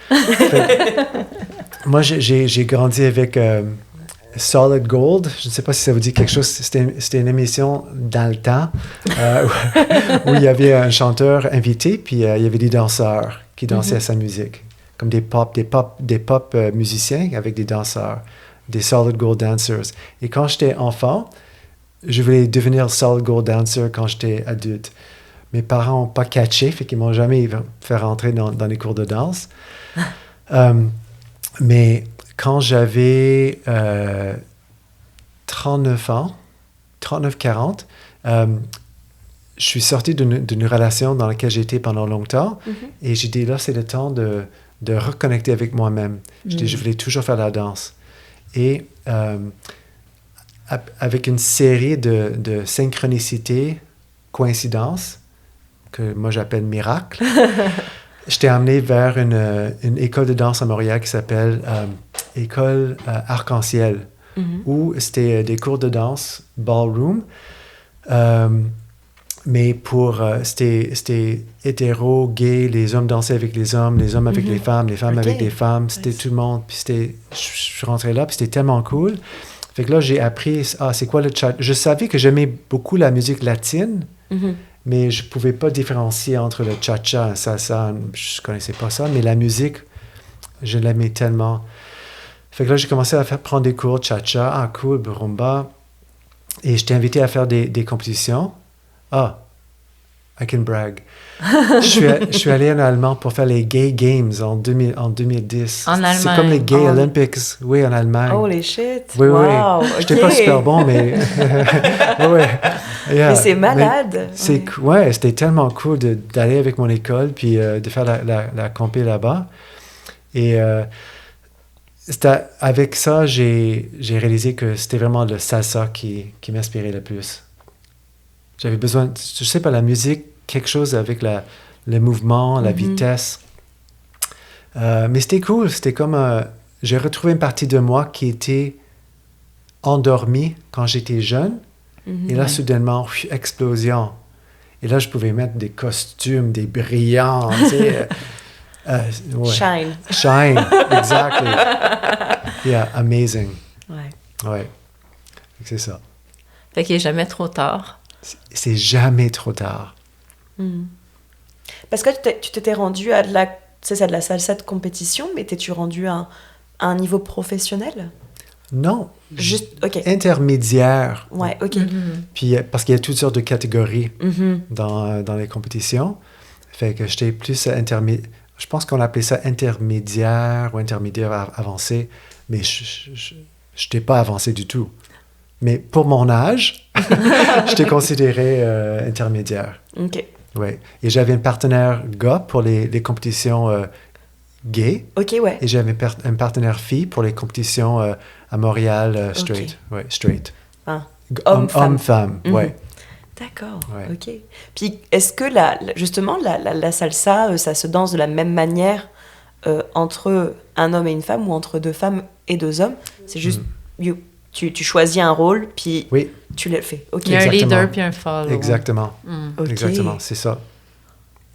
Moi j'ai grandi avec Solid Gold. Je ne sais pas si ça vous dit quelque chose. C'était une émission dans le temps où il y avait un chanteur invité, puis il y avait des danseurs qui dansaient à sa musique. Comme des pop musiciens avec des danseurs, des Solid Gold dancers. Et quand j'étais enfant, je voulais devenir Solid Gold dancer quand j'étais adulte. Mes parents n'ont pas catché, fait qu'ils m'ont jamais fait rentrer dans les cours de danse. Mais quand j'avais 39-40, je suis sorti d'une relation dans laquelle j'étais pendant longtemps et j'ai dit là, c'est le temps de reconnecter avec moi-même. Je voulais toujours faire la danse. Et avec une série de synchronicités, coïncidences, que moi j'appelle miracles, j'étais amené vers une école de danse à Montréal qui s'appelle École Arc-en-Ciel. ou c'était des cours de danse, ballroom. Mais c'était hétéro, gay, les hommes dansaient avec les hommes avec les femmes avec les femmes, c'était tout le monde. Puis je suis rentré là, puis c'était tellement cool. Fait que là, j'ai appris, c'est quoi le cha-cha? Je savais que j'aimais beaucoup la musique latine, mais je pouvais pas différencier entre le cha-cha et le salsa. Je connaissais pas ça, mais la musique, je l'aimais tellement. Fait que là, j'ai commencé à prendre des cours de cha-cha, cool, rumba. Et j'étais invité à faire des compétitions. I can brag. Je suis allé en Allemagne pour faire les Gay Games en 2010. En Allemagne. C'est comme les Gay Olympics, oui, en Allemagne. Holy shit! Oui, wow, oui. J'étais pas super bon, mais... Mais c'est malade! C'était tellement cool d'aller avec mon école puis de faire la compé là-bas. Et avec ça, j'ai réalisé que c'était vraiment le salsa qui m'inspirait le plus. J'avais besoin, je sais pas, la musique, quelque chose avec le mouvement, la vitesse. Mais c'était cool, c'était comme... j'ai retrouvé une partie de moi qui était endormie quand j'étais jeune. Et là, soudainement, explosion. Et là, je pouvais mettre des costumes, des brillants, tu sais... Shine. Shine, exactly. Yeah, amazing. Ouais. C'est ça. Fait qu'il n'est jamais trop tard. C'est jamais trop tard. Parce que tu t'étais rendu à de la salsa de compétition, mais t'es-tu rendu à un niveau professionnel? Non. Juste, OK. Intermédiaire. Ouais, OK. Puis, parce qu'il y a toutes sortes de catégories dans les compétitions. Fait que j'étais plus intermédiaire. Je pense qu'on appelait ça intermédiaire ou intermédiaire avancé, mais je n'étais pas avancé du tout. Mais pour mon âge, j'étais considéré intermédiaire. OK. Ouais. Et j'avais un partenaire gars pour les compétitions gays. OK, ouais. Et j'avais un partenaire fille pour les compétitions à Montréal straight. Okay. Ouais, straight. Homme-femme. Ouais. D'accord, ouais. OK. Puis est-ce que justement la salsa, ça se danse de la même manière entre un homme et une femme ou entre deux femmes et deux hommes? C'est juste, tu choisis un rôle, puis tu le fais. OK. Il y a un leader puis un follow. Exactement. Okay. Exactement, c'est ça.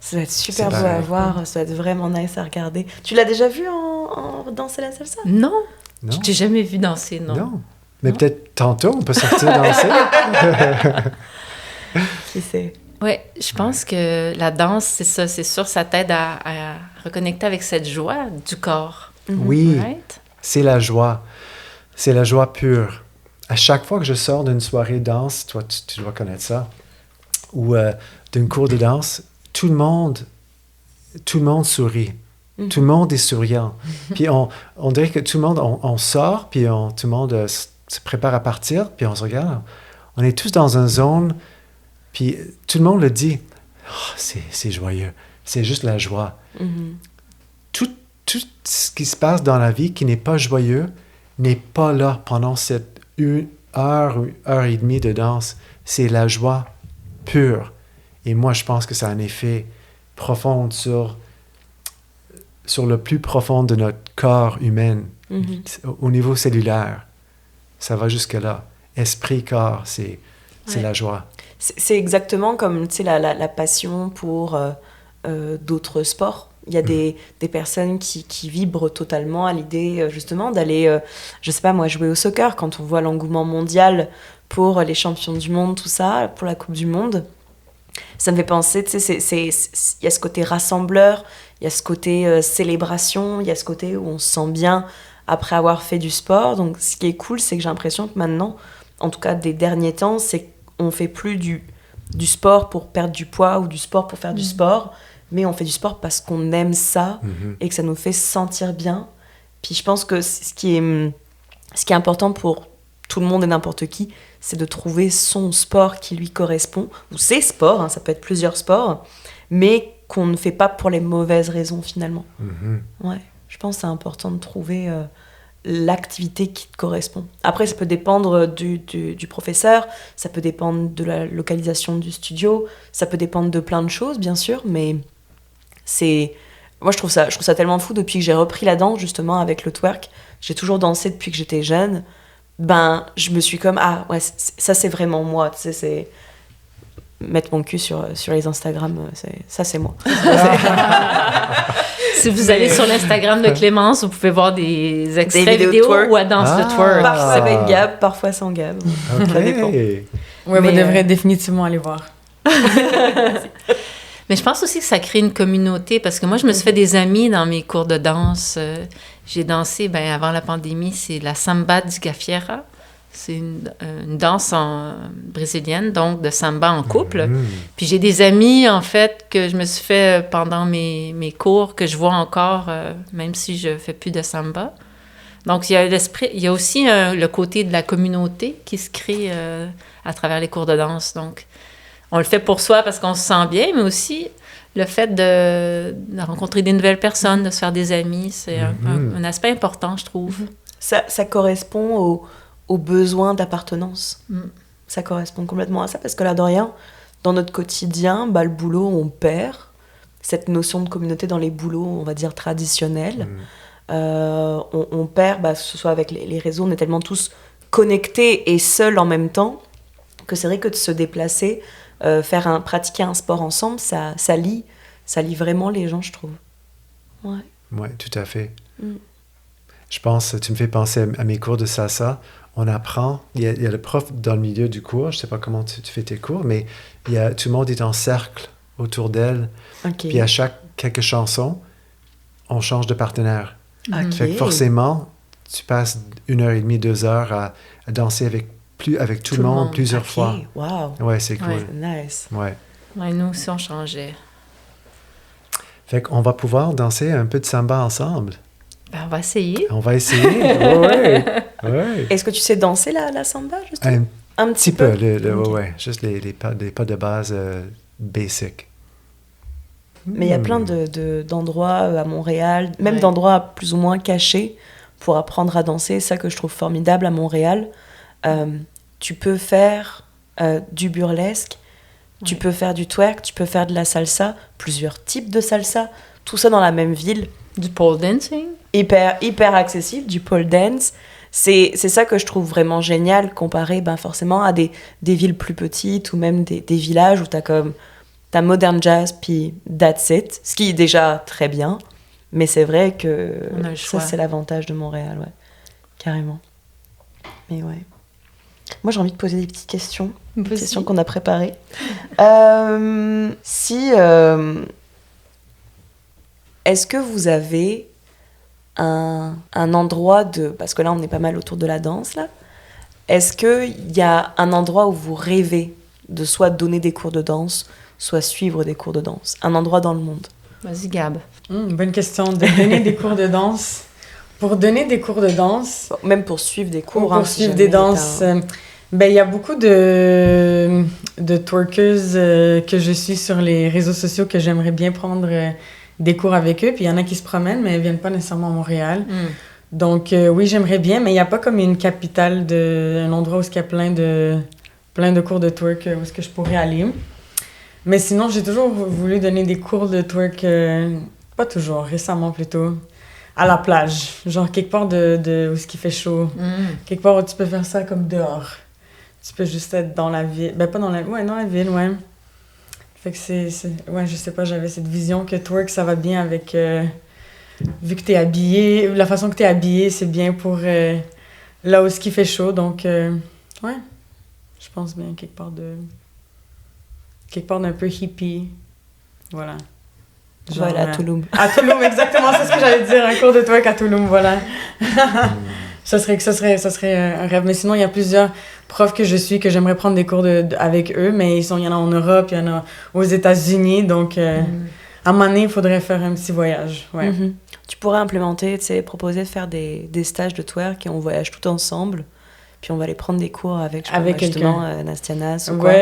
Ça doit être super beau à voir, ça doit être vraiment nice à regarder. Tu l'as déjà vu en danser la salsa? Non. Non. Je t'ai jamais vu danser, non. Non. Mais peut-être tantôt, on peut sortir danser. Qui sait? Oui, je pense que la danse, c'est ça, c'est sûr, ça t'aide à reconnecter avec cette joie du corps. Oui, Right? c'est la joie. C'est la joie pure. À chaque fois que je sors d'une soirée danse, toi, tu dois connaître ça, ou d'une cour de danse, tout le monde sourit. Tout le monde est souriant. Puis on dirait que tout le monde, on sort, puis tout le monde se prépare à partir, puis on se regarde. On est tous dans une zone, puis tout le monde le dit. Oh, c'est joyeux. C'est juste la joie. Tout ce qui se passe dans la vie qui n'est pas joyeux n'est pas là pendant cette 1 heure ou 1h30 de danse. C'est la joie pure. Et moi, je pense que ça a un effet profond sur le plus profond de notre corps humain, au niveau cellulaire. Ça va jusque-là. Esprit, corps, c'est la joie. C'est exactement comme la passion pour d'autres sports. Il y a des personnes qui vibrent totalement à l'idée justement d'aller, je sais pas moi, jouer au soccer quand on voit l'engouement mondial pour les champions du monde, tout ça, pour la Coupe du Monde. Ça me fait penser, tu sais, il y a ce côté rassembleur, il y a ce côté célébration, il y a ce côté où on se sent bien après avoir fait du sport. Donc ce qui est cool, c'est que j'ai l'impression que maintenant, en tout cas des derniers temps, c'est qu'on fait plus du sport pour perdre du poids ou du sport pour faire du sport, mais on fait du sport parce qu'on aime ça et que ça nous fait sentir bien. Puis je pense que ce qui est important pour tout le monde et n'importe qui, c'est de trouver son sport qui lui correspond, ou ses sports, hein, ça peut être plusieurs sports, mais qu'on ne fait pas pour les mauvaises raisons finalement. Ouais, je pense que c'est important de trouver l'activité qui te correspond. Après, ça peut dépendre du professeur, ça peut dépendre de la localisation du studio, ça peut dépendre de plein de choses, bien sûr, mais moi je trouve ça tellement fou depuis que j'ai repris la danse, justement, avec le twerk. J'ai toujours dansé depuis que j'étais jeune, ben, je me suis comme, ah, ouais, ça, c'est vraiment moi. Tu sais, c'est... Mettre mon cul sur les Instagram, c'est moi. Si vous allez sur l'Instagram de Clémence, vous pouvez voir des extraits vidéo twerk. où elle danse le twerk. Parfois avec Gab, parfois sans Gab. OK. Ça dépend. Ouais, Mais, vous devrez définitivement aller voir. Mais je pense aussi que ça crée une communauté parce que moi, je me suis fait des amis dans mes cours de danse. J'ai dansé, avant la pandémie, c'est la samba de gafieira. C'est une danse brésilienne, donc de samba en couple. Puis j'ai des amis, en fait, que je me suis fait pendant mes cours, que je vois encore, même si je fais plus de samba. Donc, il y a aussi le côté de la communauté qui se crée à travers les cours de danse. Donc, on le fait pour soi parce qu'on se sent bien, mais aussi le fait de rencontrer des nouvelles personnes, de se faire des amis, c'est un aspect important, je trouve. Ça correspond aux besoins d'appartenance. Ça correspond complètement à ça, parce que là, de rien, dans notre quotidien, le boulot, on perd cette notion de communauté dans les boulots, on va dire, traditionnels. On perd, que ce soit avec les réseaux, on est tellement tous connectés et seuls en même temps, que c'est vrai que de se déplacer, pratiquer un sport ensemble, ça lie vraiment les gens, je trouve. Ouais. Oui, tout à fait. Je pense, tu me fais penser à mes cours de salsa. On apprend, il y a le prof dans le milieu du cours, je ne sais pas comment tu fais tes cours, mais tout le monde est en cercle autour d'elle. Okay. Puis à quelques chansons, on change de partenaire. Okay. Fait que forcément, tu passes 1h30, 2 heures à danser avec tout le monde plusieurs fois. Wow. Ouais, c'est cool. Ouais, nice. Ouais. Ouais, nous aussi, on changeait. Fait qu'on va pouvoir danser un peu de samba ensemble. On va essayer. On va essayer. Ouais. Est-ce que tu sais danser la samba, justement? Un petit peu. Ouais. Juste les pas de base basic. Mais il y a plein d'endroits à Montréal, même d'endroits plus ou moins cachés pour apprendre à danser. C'est ça que je trouve formidable à Montréal. Tu peux faire du burlesque, tu peux faire du twerk, tu peux faire de la salsa, plusieurs types de salsa, tout ça dans la même ville. Du pole dancing. Hyper accessible, du pole dance. C'est ça que je trouve vraiment génial, comparé forcément à des villes plus petites ou même des villages où t'as modern jazz puis that's it, ce qui est déjà très bien, mais c'est vrai que ça c'est l'avantage de Montréal, ouais, carrément. Mais ouais. Moi j'ai envie de poser des petites questions, questions qu'on a préparées. Est-ce que vous avez un endroit parce que là on est pas mal autour de la danse là, est-ce qu'il y a un endroit où vous rêvez de soit donner des cours de danse, soit suivre des cours de danse, un endroit dans le monde? Vas-y Gab. Bonne question, de donner des cours de danse. Pour donner des cours de danse, même pour suivre des cours, pour suivre des danses, il y a beaucoup de twerkeuses que je suis sur les réseaux sociaux que j'aimerais bien prendre des cours avec eux. Puis il y en a qui se promènent, mais elles viennent pas nécessairement à Montréal. Donc oui, j'aimerais bien, mais il n'y a pas comme une capitale, un endroit où il y a plein de cours de twerk où est-ce que je pourrais aller. Mais sinon, j'ai toujours voulu donner des cours de twerk, pas toujours, récemment plutôt, à la plage. Genre quelque part où ce qui fait chaud. Quelque part où tu peux faire ça comme dehors. Tu peux juste être dans la ville. Pas dans la... Ouais, dans la ville, ouais. Fait que ouais, je sais pas, j'avais cette vision que twerk, ça va bien avec... vu que t'es habillé, la façon que t'es habillé, c'est bien pour là où ce qui fait chaud. Donc, ouais, je pense bien quelque part d'un peu hippie. Voilà. Genre, à Tulum. À Tulum, exactement, c'est ce que j'allais dire. Un cours de twerk à Tulum, voilà. Ça serait un rêve. Mais sinon, il y a plusieurs profs que je suis, que j'aimerais prendre des cours avec eux, mais il y en a en Europe, il y en a aux États-Unis. Donc, à un moment donné, il faudrait faire un petit voyage. Ouais. Tu pourrais implémenter, proposer de faire des stages de twerk et on voyage tout ensemble. Puis on va aller prendre des cours avec justement Nastianas ou quoi.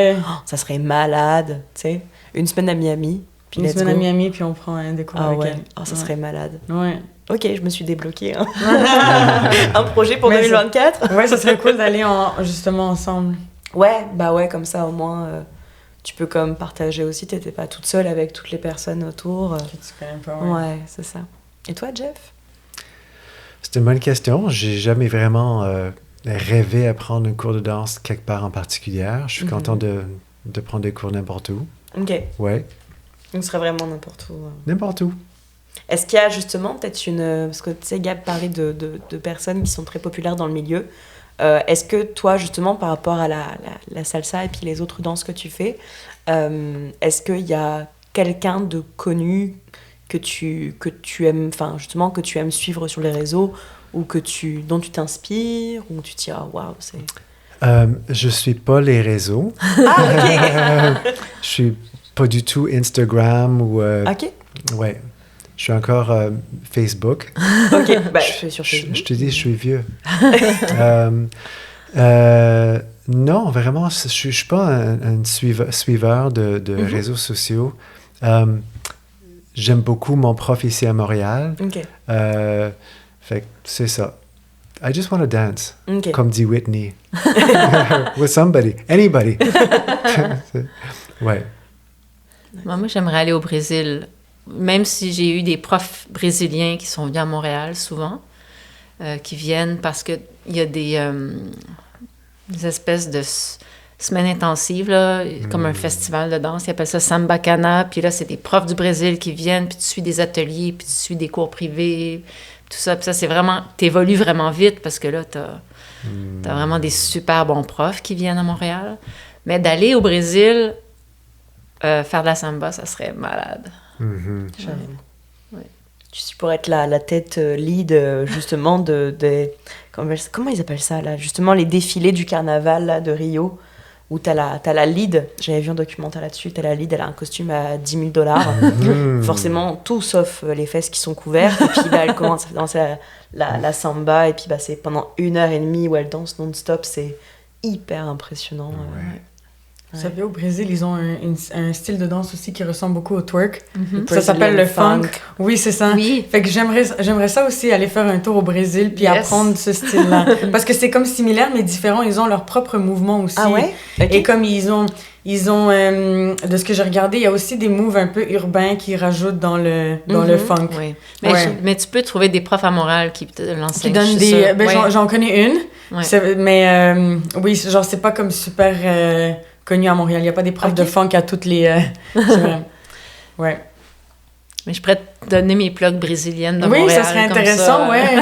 Ça serait malade, tu sais. Une semaine à Miami. Puis une semaine à Miami, puis on prend des cours avec elle. Ça serait malade. Ouais. Ok, je me suis débloquée. Un projet pour 2024. Ouais, ça serait cool d'aller justement ensemble. Ouais, comme ça au moins tu peux comme partager aussi. T'étais pas toute seule avec toutes les personnes autour. Que tu connais pas, ouais, c'est ça. Et toi, Jeff? C'est une bonne question. J'ai jamais vraiment rêvé à prendre un cours de danse quelque part en particulier. Je suis content de prendre des cours n'importe où. Ok. Ouais. Donc, ce serait vraiment n'importe où. N'importe où. Est-ce qu'il y a justement peut-être parce que tu sais, Gab parlait de personnes qui sont très populaires dans le milieu. Est-ce que toi, justement, par rapport à la salsa et puis les autres danses que tu fais, est-ce qu'il y a quelqu'un de connu que tu aimes, enfin, justement, que tu aimes suivre sur les réseaux ou dont tu t'inspires ou tu te dis, ah, waouh, c'est... Je suis pas les réseaux. Ah, ok. Je suis pas du tout Instagram ou... Ok. Ouais. Je suis encore Facebook. Ok, bah, je suis sur Facebook. Je te dis, je suis vieux. Non, vraiment, je suis pas un suiveur de réseaux sociaux. J'aime beaucoup mon prof ici à Montréal. Ok. Fait que c'est ça. I just want to dance, Ok. comme dit Whitney. With somebody, anybody. Ouais. Moi, j'aimerais aller au Brésil. Même si j'ai eu des profs brésiliens qui sont venus à Montréal souvent, qui viennent parce qu'il y a des espèces de semaines intensives, là, comme un festival de danse, ils appellent ça Samba Cana, puis là, c'est des profs du Brésil qui viennent, puis tu suis des ateliers, puis tu suis des cours privés, tout ça. Puis ça, c'est vraiment... T'évolues vraiment vite parce que là, t'as vraiment des super bons profs qui viennent à Montréal. Mais d'aller au Brésil, faire de la samba, ça serait malade. J'avoue. Ouais. Tu pourrais être la tête lead, justement, comment ils appellent ça, là? Justement, les défilés du carnaval là, de Rio, où t'as la lead. J'avais vu un documentaire là-dessus. T'as la lead, elle a un costume à $10,000. Forcément, tout sauf les fesses qui sont couvertes. Et puis là, elle commence à danser la samba. Et puis bah, c'est pendant 1h30 où elle danse non-stop. C'est hyper impressionnant. Ouais. Vous savez, au Brésil, ils ont un style de danse aussi qui ressemble beaucoup au twerk. Ça s'appelle le funk. Oui, c'est ça. Oui. Fait que j'aimerais ça aussi, aller faire un tour au Brésil puis Yes. apprendre ce style-là. Parce que c'est comme similaire, mais différent. Ils ont leur propre mouvement aussi. Ah ouais? Ok. Et comme ils ont de ce que j'ai regardé, il y a aussi des moves un peu urbains qui rajoutent dans le funk. Oui. Ouais. Mais tu peux trouver des profs à Montréal qui te l'enseignent. Qui donnent je suis des... sûre. Ben, Ouais. j'en connais une. Ouais. Mais oui, genre, c'est pas comme super connu à Montréal. Il n'y a pas des profs de funk à toutes les... c'est vrai. Ouais. Mais je pourrais te donner mes plugs brésiliennes de Oui, Montréal. ça serait comme intéressant, ça. ouais.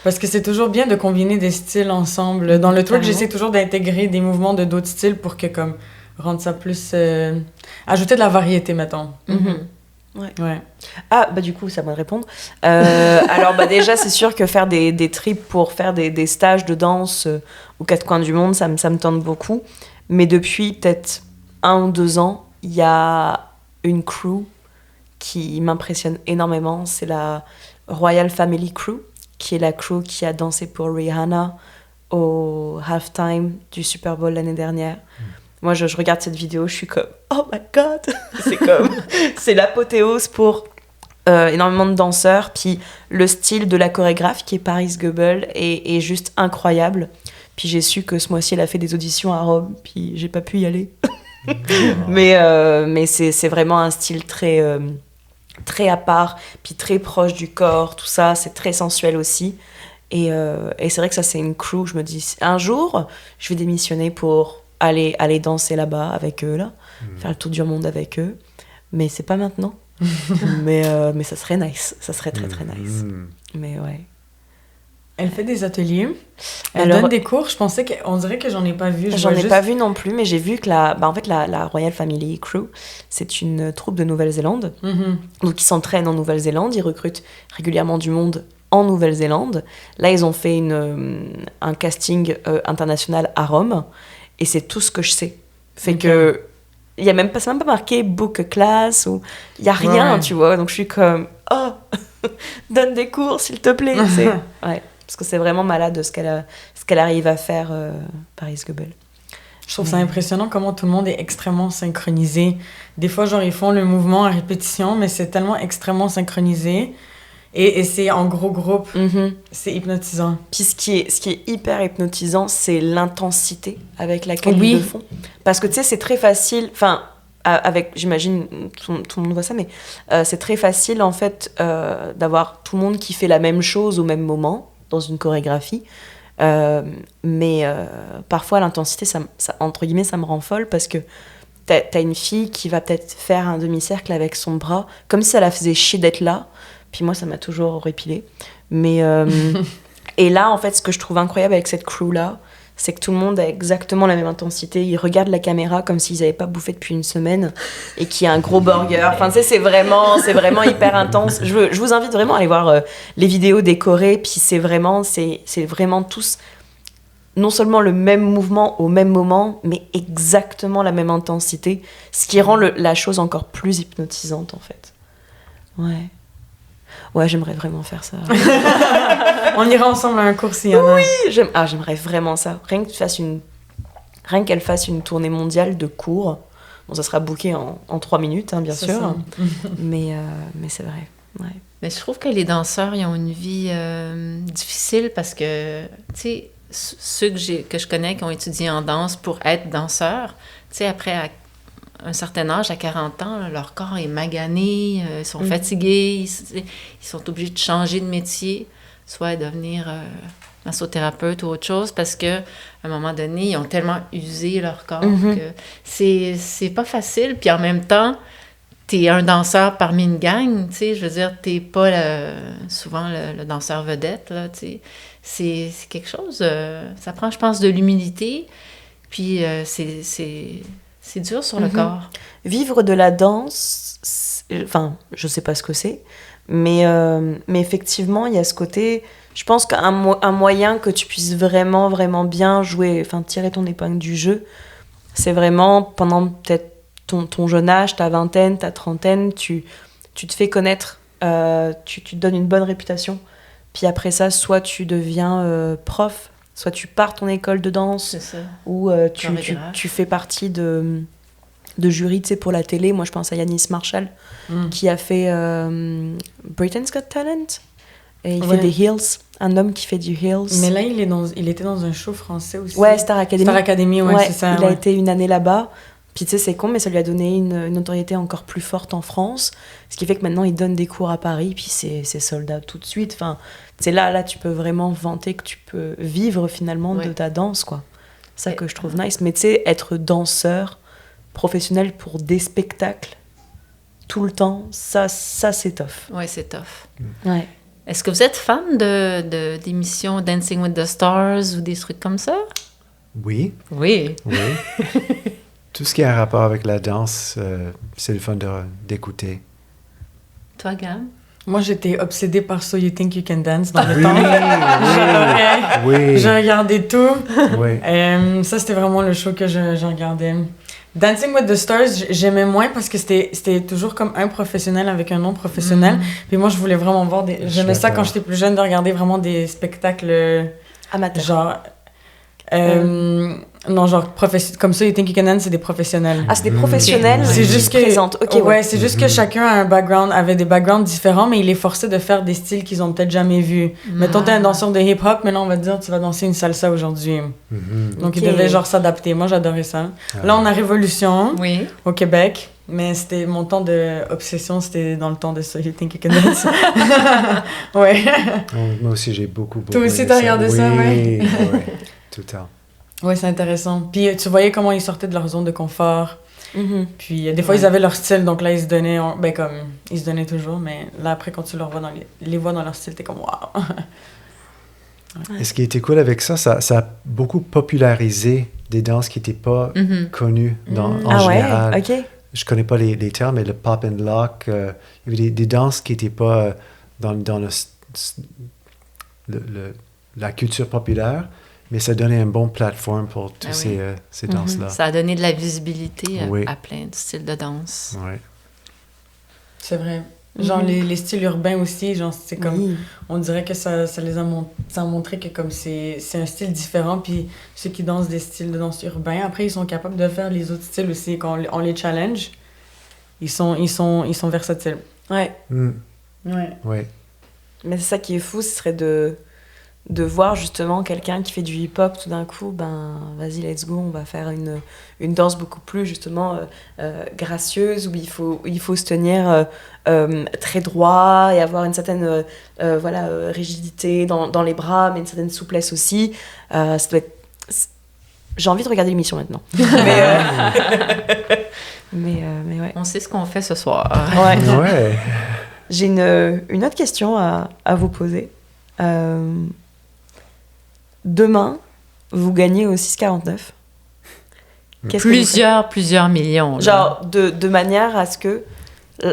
Parce que c'est toujours bien de combiner des styles ensemble. Dans le twerk, Carrément. j'essaie toujours d'intégrer des mouvements de d'autres styles pour que, comme, rendre ça plus... ajouter de la variété, mettons. Ouais. Ah, bah du coup, c'est à moi de répondre. Alors, bah déjà, c'est sûr que faire des trips pour faire des stages de danse aux quatre coins du monde, ça me tente beaucoup. Mais depuis peut-être 1 ou 2 ans, il y a une crew qui m'impressionne énormément. C'est la Royal Family Crew, qui est la crew qui a dansé pour Rihanna au halftime du Super Bowl l'année dernière. Moi, je regarde cette vidéo, je suis comme « Oh my God !» C'est l'apothéose pour énormément de danseurs. Puis le style de la chorégraphe, qui est Paris Goebel, est juste incroyable. Puis j'ai su que ce mois-ci, elle a fait des auditions à Rome, puis j'ai pas pu y aller. Mais c'est vraiment un style très à part, puis très proche du corps, tout ça. C'est très sensuel aussi. Et c'est vrai que ça, c'est une crew. Je me dis, un jour, je vais démissionner pour aller danser là-bas avec eux, là, faire le tour du monde avec eux. Mais c'est pas maintenant. mais ça serait nice. Ça serait très, très nice. Mais ouais. Elle fait des ateliers. Elle donne des cours. Je pensais qu'on dirait que j'en ai pas vu. J'en ai pas vu non plus, mais j'ai vu que la Royal Family Crew, c'est une troupe de Nouvelle-Zélande. Donc ils s'entraînent en Nouvelle-Zélande, ils recrutent régulièrement du monde en Nouvelle-Zélande. Là, ils ont fait un casting international à Rome, et c'est tout ce que je sais. Fait que c'est même pas marqué book a class, ou il y a rien, tu vois. Donc je suis comme donne des cours s'il te plaît. Ouais. Parce que c'est vraiment malade ce qu'elle arrive à faire, Paris Goebel. Je trouve ça impressionnant comment tout le monde est extrêmement synchronisé. Des fois, genre, ils font le mouvement à répétition, mais c'est tellement extrêmement synchronisé. Et c'est en gros groupe. C'est hypnotisant. Puis ce qui est hyper hypnotisant, c'est l'intensité avec laquelle ils le font. Parce que tu sais, c'est très facile... Enfin, j'imagine, tout le monde voit ça, mais c'est très facile, en fait, d'avoir tout le monde qui fait la même chose au même moment, dans une chorégraphie. Mais parfois, l'intensité, ça, entre guillemets, ça me rend folle parce que t'as une fille qui va peut-être faire un demi-cercle avec son bras, comme si ça la faisait chier d'être là. Puis moi, ça m'a toujours horripilée. Mais, et là, en fait, ce que je trouve incroyable avec cette crew-là, c'est que tout le monde a exactement la même intensité. Ils regardent la caméra comme s'ils n'avaient pas bouffé depuis une semaine et qu'il y a un gros burger. Enfin, tu sais, c'est vraiment hyper intense. Je vous invite vraiment à aller voir les vidéos décorées. Puis c'est vraiment tous non seulement le même mouvement au même moment, mais exactement la même intensité. Ce qui rend la chose encore plus hypnotisante, en fait. Ouais, j'aimerais vraiment faire ça. On ira ensemble à un cours s'il y en a. Oui, j'aimerais vraiment ça. Rien qu'elle fasse une tournée mondiale de cours. Bon, ça sera booké en 3 minutes, hein, bien sûr. mais c'est vrai. Ouais. Mais je trouve que les danseurs, ils ont une vie difficile parce que, tu sais, ceux que je connais qui ont étudié en danse pour être danseurs, tu sais, après, à un certain âge, à 40 ans, là, leur corps est magané, ils sont fatigués, ils sont obligés de changer de métier, soit devenir massothérapeute ou autre chose, parce que à un moment donné, ils ont tellement usé leur corps que c'est pas facile. Puis en même temps, t'es un danseur parmi une gang, tu sais, je veux dire, t'es pas souvent le danseur vedette, là, tu sais. C'est quelque chose, ça prend, je pense, de l'humilité, puis c'est dur sur le corps. Vivre de la danse, enfin, je sais pas ce que c'est, mais effectivement, il y a ce côté, je pense qu'un moyen que tu puisses vraiment, vraiment bien jouer, enfin, tirer ton épingle du jeu, c'est vraiment pendant peut-être ton jeune âge, ta vingtaine, ta trentaine, tu te fais connaître, tu te donnes une bonne réputation, puis après ça, soit tu deviens prof, soit tu pars ton école de danse, ou tu fais partie de jury, tu sais, pour la télé. Moi, je pense à Yanis Marshall, qui a fait Britain's Got Talent. Et il fait des heels. Un homme qui fait du heels. Mais là, il était dans un show français aussi. Ouais, Star Academy. Star Academy, ouais, c'est ça. Il a été une année là-bas. Puis tu sais, c'est con, mais ça lui a donné une notoriété encore plus forte en France. Ce qui fait que maintenant, il donne des cours à Paris, puis c'est sold out tout de suite. Enfin, tu sais, là, tu peux vraiment vanter que tu peux vivre finalement de ta danse, quoi. C'est ça que je trouve nice. Mais tu sais, être danseur professionnel pour des spectacles tout le temps, ça c'est tough. Ouais, c'est tough. Ouais. Est-ce que vous êtes fan d'émissions Dancing with the Stars ou des trucs comme ça? Oui. Oui. Tout ce qui a un rapport avec la danse, c'est le fun d'écouter. Toi, Gab? Moi, j'étais obsédée par So You Think You Can Dance dans le Oui, temps. oui. J'ai regardé tout. Oui. Ça, c'était vraiment le show que je regardais. Dancing with the Stars, j'aimais moins parce que c'était toujours comme un professionnel avec un non professionnel. Puis moi, je voulais vraiment voir j'aimais ça quand j'étais plus jeune de regarder vraiment des spectacles amateurs. Genre non, genre comme ça, You Think You Can Dance, c'est des professionnels. Ah, c'est des professionnels. C'est juste que présentent. Okay, ouais, c'est juste que chacun avait des backgrounds différents, mais il est forcé de faire des styles qu'ils ont peut-être jamais vus. Mettons, t'es un danseur de hip-hop, mais là, on va te dire, tu vas danser une salsa aujourd'hui. Donc, ils devaient genre s'adapter. Moi, j'adorais ça. Là, on a Révolution au Québec, mais c'était mon temps d'obsession, c'était dans le temps de So You Think You Can Dance. Ouais. Moi aussi, j'ai beaucoup Toi aussi, t'as regardé ça, ouais? Oui, tout le temps. Ouais, c'est intéressant. Puis tu voyais comment ils sortaient de leur zone de confort. Puis des fois, ils avaient leur style, donc là, ils se donnaient... ils se donnaient toujours, mais là, après, quand tu les vois dans leur style, t'es comme « Wow! » Et ce qui était cool avec ça a beaucoup popularisé des danses qui n'étaient pas connues en général. Ouais? OK. Je connais pas les termes, mais le pop and lock, il y avait des danses qui n'étaient pas dans la culture populaire, mais ça donnait une bonne plateforme pour toutes ces danses-là. Ça a donné de la visibilité à plein de styles de danse. Oui. C'est vrai. Genre les styles urbains aussi, genre c'est comme... On dirait que ça les a montré que comme c'est un style différent, puis ceux qui dansent des styles de danse urbains, après ils sont capables de faire les autres styles aussi. Quand on les challenge, ils sont versatiles. Ouais. Ouais. Ouais. Mais c'est ça qui est fou, ce serait de de voir justement quelqu'un qui fait du hip-hop, tout d'un coup, ben vas-y, let's go, on va faire une danse beaucoup plus justement gracieuse, où il faut se tenir très droit et avoir une certaine rigidité dans les bras, mais une certaine souplesse aussi. Ça doit être... J'ai envie de regarder l'émission maintenant. mais ouais. On sait ce qu'on fait ce soir. Ouais. Ouais. J'ai une autre question à vous poser. Demain, vous gagnez au 6,49. Qu'est-ce Plusieurs millions. Là. Genre, de manière à ce que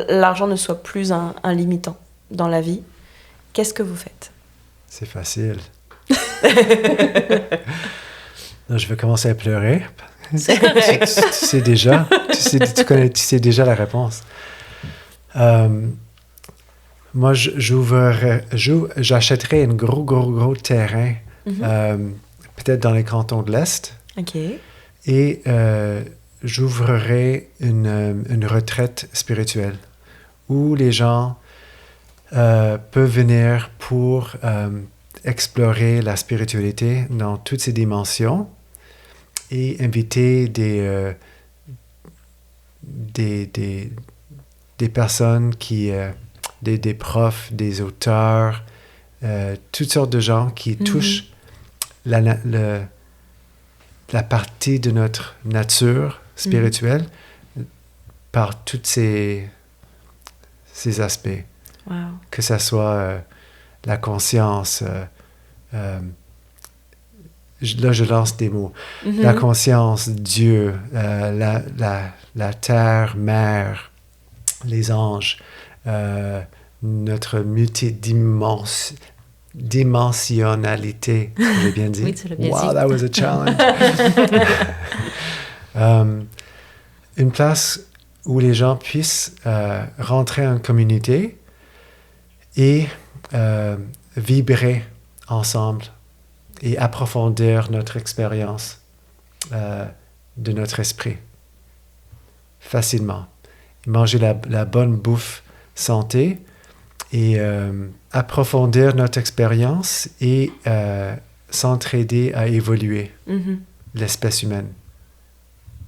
l'argent ne soit plus un limitant dans la vie. Qu'est-ce que vous faites? C'est facile. Non, je vais commencer à pleurer. C'est correct. Tu sais déjà. Tu sais déjà la réponse. Moi, j'achèterais un gros terrain, peut-être dans les cantons de l'Est. OK. Et j'ouvrirais une retraite spirituelle où les gens peuvent venir pour explorer la spiritualité dans toutes ses dimensions et inviter des personnes des profs, des auteurs, toutes sortes de gens qui touchent la partie de notre nature spirituelle par tous ces aspects. Wow. Que ça soit la conscience, là je lance des mots, la conscience, Dieu, la terre, mère, les anges, notre multidimensionnalité, j'ai bien dit. Oui, tu l'as bien dit. Wow, that was a challenge. Une place où les gens puissent rentrer en communauté et vibrer ensemble et approfondir notre expérience de notre esprit facilement. Manger la bonne bouffe santé et approfondir notre expérience et s'entraider à évoluer l'espèce humaine.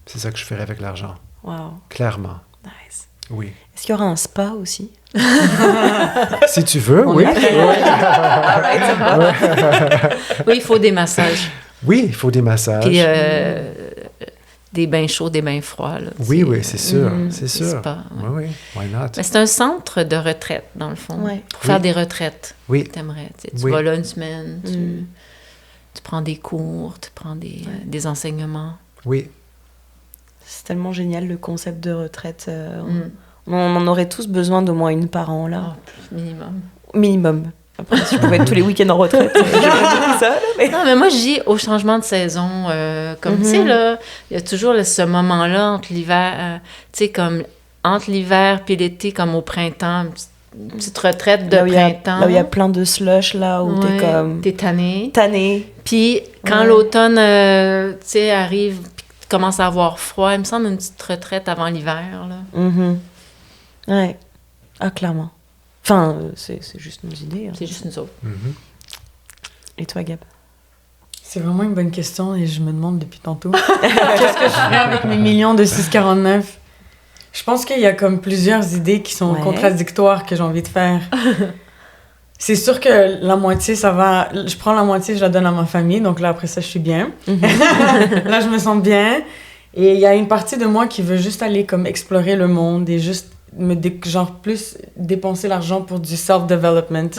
C'est ça que je ferais avec l'argent. Wow. Clairement. Nice. Oui. Est-ce qu'il y aura un spa aussi? Si tu veux, oui. Oui, il faut des massages. Oui, il faut des massages. Puis des bains chauds, des bains froids. Là, oui, c'est sûr. C'est des sûr. spas, ouais. Oui, why not? Mais c'est un centre de retraite, dans le fond, pour faire des retraites. Oui. T'aimerais. Tu vas là une semaine, tu prends des cours, tu prends des enseignements. Oui. C'est tellement génial, le concept de retraite. On en aurait tous besoin d'au moins une par an, là. Plus minimum. Minimum. Après, si je pouvais être tous les week-ends en retraite, j'aurais ça. Mais... Non, mais moi, je dis au changement de saison, comme, tu sais, là, il y a toujours ce moment-là entre l'hiver, tu sais, comme entre l'hiver puis l'été, comme au printemps, une petite retraite de printemps. Là où il y a plein de slush, là, où t'es comme... T'es tanné. Tanné. Puis quand l'automne, tu sais, arrive, puis tu commences à avoir froid, il me semble une petite retraite avant l'hiver, là. Ouais. Ah, clairement. Enfin, c'est juste nos idées. Hein. C'est juste nous autres. Et toi, Gab? C'est vraiment une bonne question et je me demande depuis tantôt qu'est-ce que je ferais avec mes millions de 6,49. Je pense qu'il y a comme plusieurs idées qui sont contradictoires que j'ai envie de faire. C'est sûr que la moitié, ça va... Je prends la moitié, je la donne à ma famille, donc là, après ça, je suis bien. Là, je me sens bien. Et il y a une partie de moi qui veut juste aller comme explorer le monde et juste genre plus dépenser l'argent pour du self-development.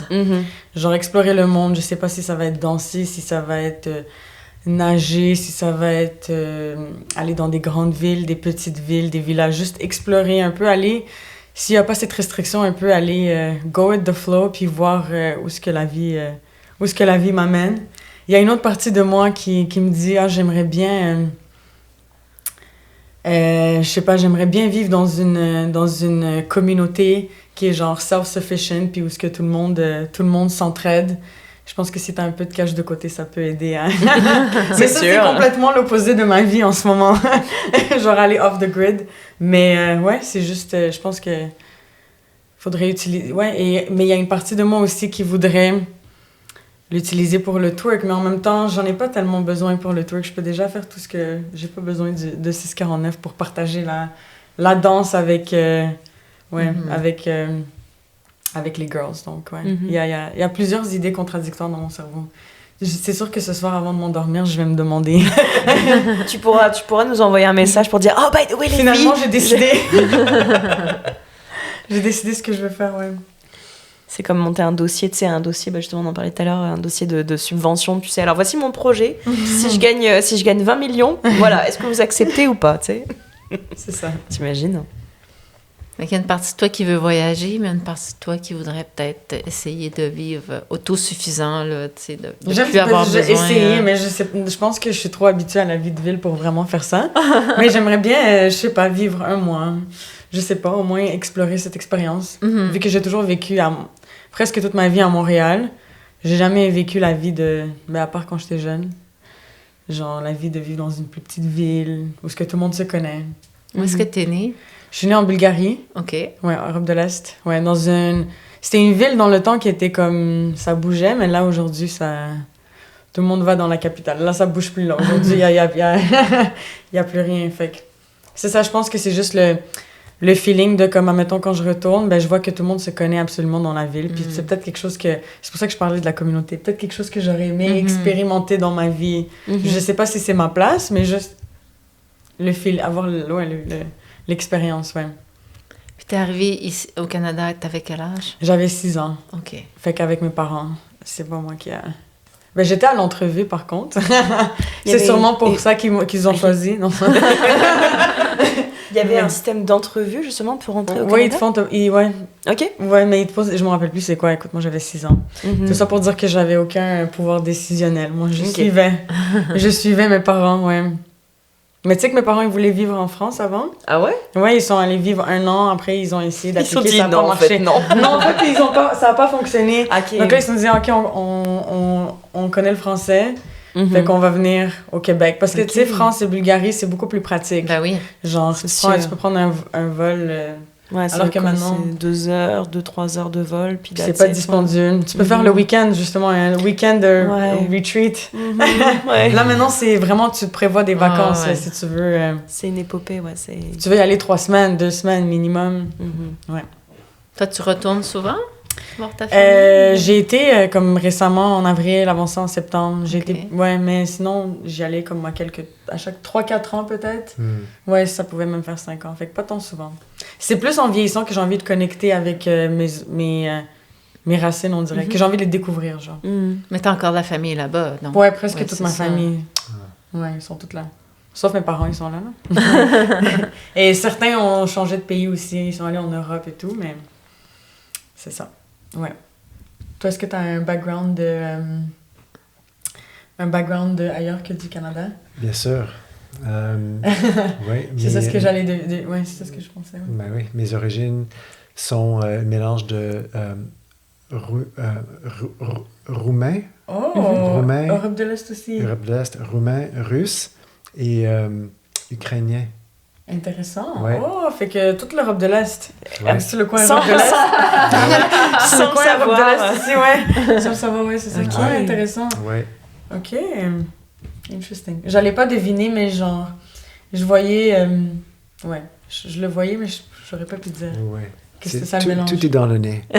Genre explorer le monde, je sais pas si ça va être danser, si ça va être nager, si ça va être aller dans des grandes villes, des petites villes, des villages, juste explorer un peu, aller, s'il y a pas cette restriction, un peu aller go with the flow, puis voir où est-ce que la vie m'amène. Il y a une autre partie de moi qui me dit, j'aimerais bien... je sais pas, j'aimerais bien vivre dans une communauté qui est genre self-sufficient, puis où est-ce que tout le monde s'entraide. Je pense que si t'as un peu de cash de côté, ça peut aider. Hein? Mais ça, c'est complètement l'opposé de ma vie en ce moment. Genre aller off the grid. Mais ouais, c'est juste, je pense que faudrait utiliser... Ouais, mais il y a une partie de moi aussi qui voudrait l'utiliser pour le twerk, mais en même temps, j'en ai pas tellement besoin pour le twerk. Je peux déjà faire tout ce que... J'ai pas besoin de 649 pour partager la danse avec... avec les girls. Donc, ouais. Il y a plusieurs idées contradictoires dans mon cerveau. C'est sûr que ce soir, avant de m'endormir, je vais me demander... tu pourras nous envoyer un message pour dire « Oh, by the way, les Finalement, filles! » j'ai décidé. J'ai décidé ce que je veux faire, ouais. C'est comme monter un dossier, tu sais, justement, on en parlait tout à l'heure, un dossier de subvention, tu sais. Alors, voici mon projet. si je gagne 20 millions, voilà, est-ce que vous acceptez ou pas, tu sais? C'est ça. T'imagines? Il y a une partie de toi qui veut voyager, mais une partie de toi qui voudrait peut-être essayer de vivre autosuffisant, là, tu sais, de plus avoir besoin... J'ai essayé, mais je pense que je suis trop habituée à la vie de ville pour vraiment faire ça. Mais j'aimerais bien, je sais pas, vivre un mois. Je sais pas, au moins explorer cette expérience. Vu que j'ai toujours vécu presque toute ma vie à Montréal, j'ai jamais vécu la vie à part quand j'étais jeune. Genre, la vie de vivre dans une plus petite ville, où ce que tout le monde se connaît. Où est-ce que t'es née? Je suis née en Bulgarie. OK. Ouais, Europe de l'Est. Ouais, c'était une ville dans le temps qui était comme... Ça bougeait, mais là, aujourd'hui, ça... Tout le monde va dans la capitale. Là, ça bouge plus, là. Aujourd'hui, il y a plus rien. Fait que... C'est ça, je pense que c'est juste le feeling de, comme, admettons, quand je retourne, je vois que tout le monde se connaît absolument dans la ville. Puis c'est peut-être quelque chose que... C'est pour ça que je parlais de la communauté. Peut-être quelque chose que j'aurais aimé expérimenter dans ma vie. Je sais pas si c'est ma place, mais juste avoir l'expérience, ouais. Puis t'es arrivée ici au Canada, t'avais quel âge? J'avais 6 ans. OK. Fait qu'avec mes parents, c'est pas moi qui a... j'étais à l'entrevue, par contre. C'est sûrement pour ça qu'ils ont choisi. Non. Il y avait un système d'entrevue, justement, pour rentrer au Canada? Oui, ils te font... ouais. OK. Ouais, mais ils te posent... Je me rappelle plus c'est quoi. Écoute, moi, j'avais 6 ans. Tout ça pour dire que j'avais aucun pouvoir décisionnel. Moi, je suivais mes parents, ouais. Mais tu sais que mes parents, ils voulaient vivre en France avant. Ah ouais? Ouais, ils sont allés vivre 1 an. Après, ils ont essayé d'appliquer. Ils se sont dit ça n'a non, pas marché. en fait, non. Non, en fait, ça n'a pas fonctionné. Okay. Donc là, ils se sont dit, OK, on connaît le français. Fait qu'on va venir au Québec. Parce que, tu sais, France et Bulgarie, c'est beaucoup plus pratique. Ben oui. Genre, tu peux prendre un vol... Ouais, alors que maintenant... C'est 2 heures, 2-3 heures de vol, puis c'est pas dispendieux. Tu peux faire le week-end, justement, un week-end de retreat. Ouais. Là, maintenant, c'est vraiment... Tu te prévois des vacances, si tu veux... C'est une épopée, ouais. Tu veux y aller 3 semaines, 2 semaines minimum. Ouais. Toi, tu retournes souvent voir ta famille? J'ai été, comme récemment, en avril, avant ça, en septembre. Ouais, mais sinon, j'y allais comme à chaque 3-4 ans, peut-être. Ouais, ça pouvait même faire 5 ans. Fait que pas tant souvent. C'est plus en vieillissant que j'ai envie de connecter avec mes racines, on dirait. Que j'ai envie de les découvrir, genre. Mais t'as encore la famille là-bas, donc? Ouais, presque toute ma famille. Ouais, ils sont toutes là. Sauf mes parents, ils sont là, là. Et certains ont changé de pays aussi. Ils sont allés en Europe et tout, mais c'est ça. Ouais. Toi, est-ce que tu as un background de ailleurs que du Canada? Bien sûr. Ouais, c'est ça ce que j'allais ouais, c'est ça ce que je pensais. Ouais. Ben oui, mes origines sont un mélange de roumain. Roumain. Europe de l'Est aussi. Europe de l'Est, roumain, russe et ukrainien. Intéressant. Ouais. Oh, fait que toute l'Europe de l'Est. Ouais. C'est le coin Europe de l'Est. C'est le coin Europe de l'Est ici, ouais. Sans le savoir, ouais, c'est ça. Okay. Ah, intéressant. Ouais. OK. Interesting. J'allais pas deviner, mais genre, je voyais... ouais, je le voyais, mais j'aurais pas pu dire. Ouais. Que c'était ça le mélange. Tout est dans le nez. Ah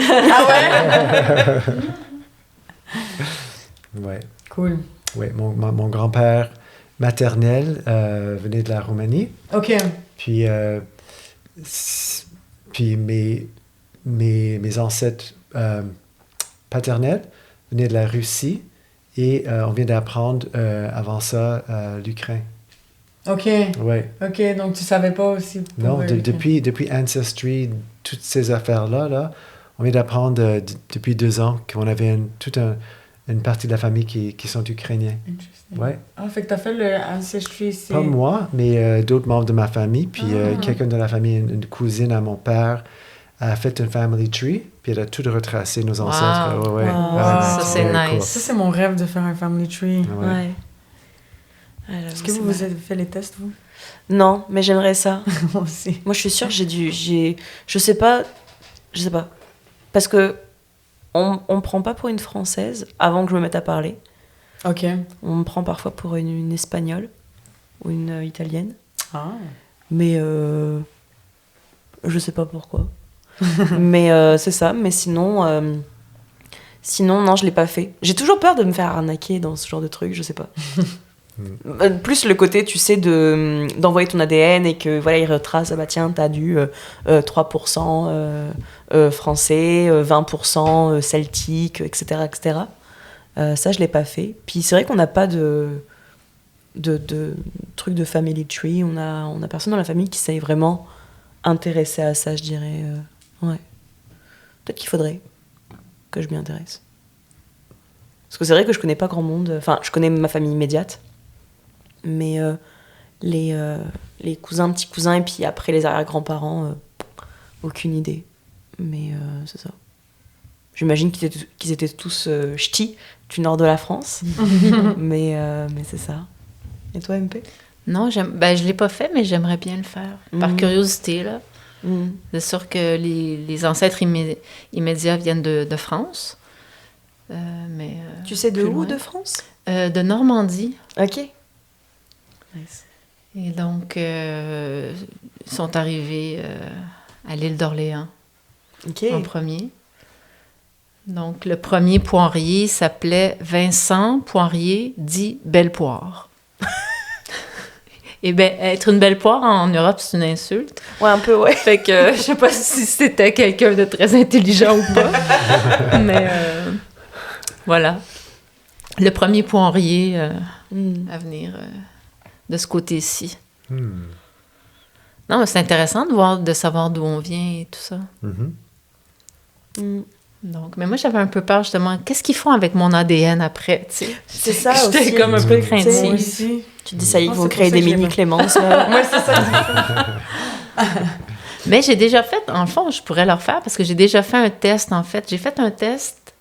ouais? Ouais. Cool. Ouais, mon grand-père maternel venait de la Roumanie. OK. Puis mes ancêtres paternels venaient de la Russie et on vient d'apprendre avant ça l'Ukraine. OK. Ouais. OK, donc tu savais pas aussi. Non, depuis Ancestry, toutes ces affaires-là, là, on vient d'apprendre depuis 2 ans qu'on avait une partie de la famille qui sont ukrainiens. Ouais. Ah, fait que t'as fait le Ancestry ici. Pas moi, mais d'autres membres de ma famille. Puis quelqu'un de la famille, une cousine à mon père, a fait un family tree. Puis elle a tout retracé nos ancêtres. Wow. Ouais. Wow. Ça, c'est nice. Cool. Ça, c'est mon rêve de faire un family tree. Ouais. Est-ce que vous avez fait les tests, vous? Non, mais j'aimerais ça. Moi aussi. Moi, je suis sûre, je sais pas. Parce que on me prend pas pour une Française avant que je me mette à parler. OK. On me prend parfois pour une Espagnole ou une Italienne. Ah. Mais je sais pas pourquoi. Mais c'est ça. Mais sinon, non, je l'ai pas fait. J'ai toujours peur de me faire arnaquer dans ce genre de truc, je sais pas. Plus le côté, tu sais, d'envoyer ton ADN et que voilà, il retrace, ah bah tiens, t'as du 3% français, 20% celtique, etc., etc. Ça, je l'ai pas fait. Puis c'est vrai qu'on n'a pas de truc de family tree. On a personne dans la famille qui s'est vraiment intéressé à ça, je dirais. Ouais. Peut-être qu'il faudrait que je m'y intéresse. Parce que c'est vrai que je connais pas grand monde. Enfin, je connais ma famille immédiate. Mais les cousins, petits cousins, et puis après les arrière-grands-parents, aucune idée. Mais c'est ça. J'imagine qu'ils étaient tous ch'tis du nord de la France. mais c'est ça. Et toi, MP? Non, je l'ai pas fait, mais j'aimerais bien le faire. Par curiosité, là. C'est sûr que les ancêtres immédiats viennent de France. Mais, tu sais de plus où, loin. de France? De Normandie. OK. Nice. Et donc, ils sont arrivés à l'île d'Orléans en premier. Donc, le premier Poirier s'appelait Vincent Poirier, dit Belle-Poire. Et bien, être une belle poire en Europe, c'est une insulte. Ouais, un peu, ouais. Fait que je sais pas si c'était quelqu'un de très intelligent ou pas. Mais voilà. Le premier Poirier à venir de ce côté-ci. Non, mais c'est intéressant de savoir d'où on vient et tout ça. Donc, mais moi, j'avais un peu peur, justement. Qu'est-ce qu'ils font avec mon ADN après, tu sais? C'est ça J'étais aussi. comme un peu craintive. Moi aussi. Tu te dis, ça y est, ils vont c'est créer pour ça des que je l'ai mini-Clémence. Ouais, c'est ça. Mais j'ai déjà fait, en fond, je pourrais le refaire parce que j'ai déjà fait un test, en fait. J'ai fait un test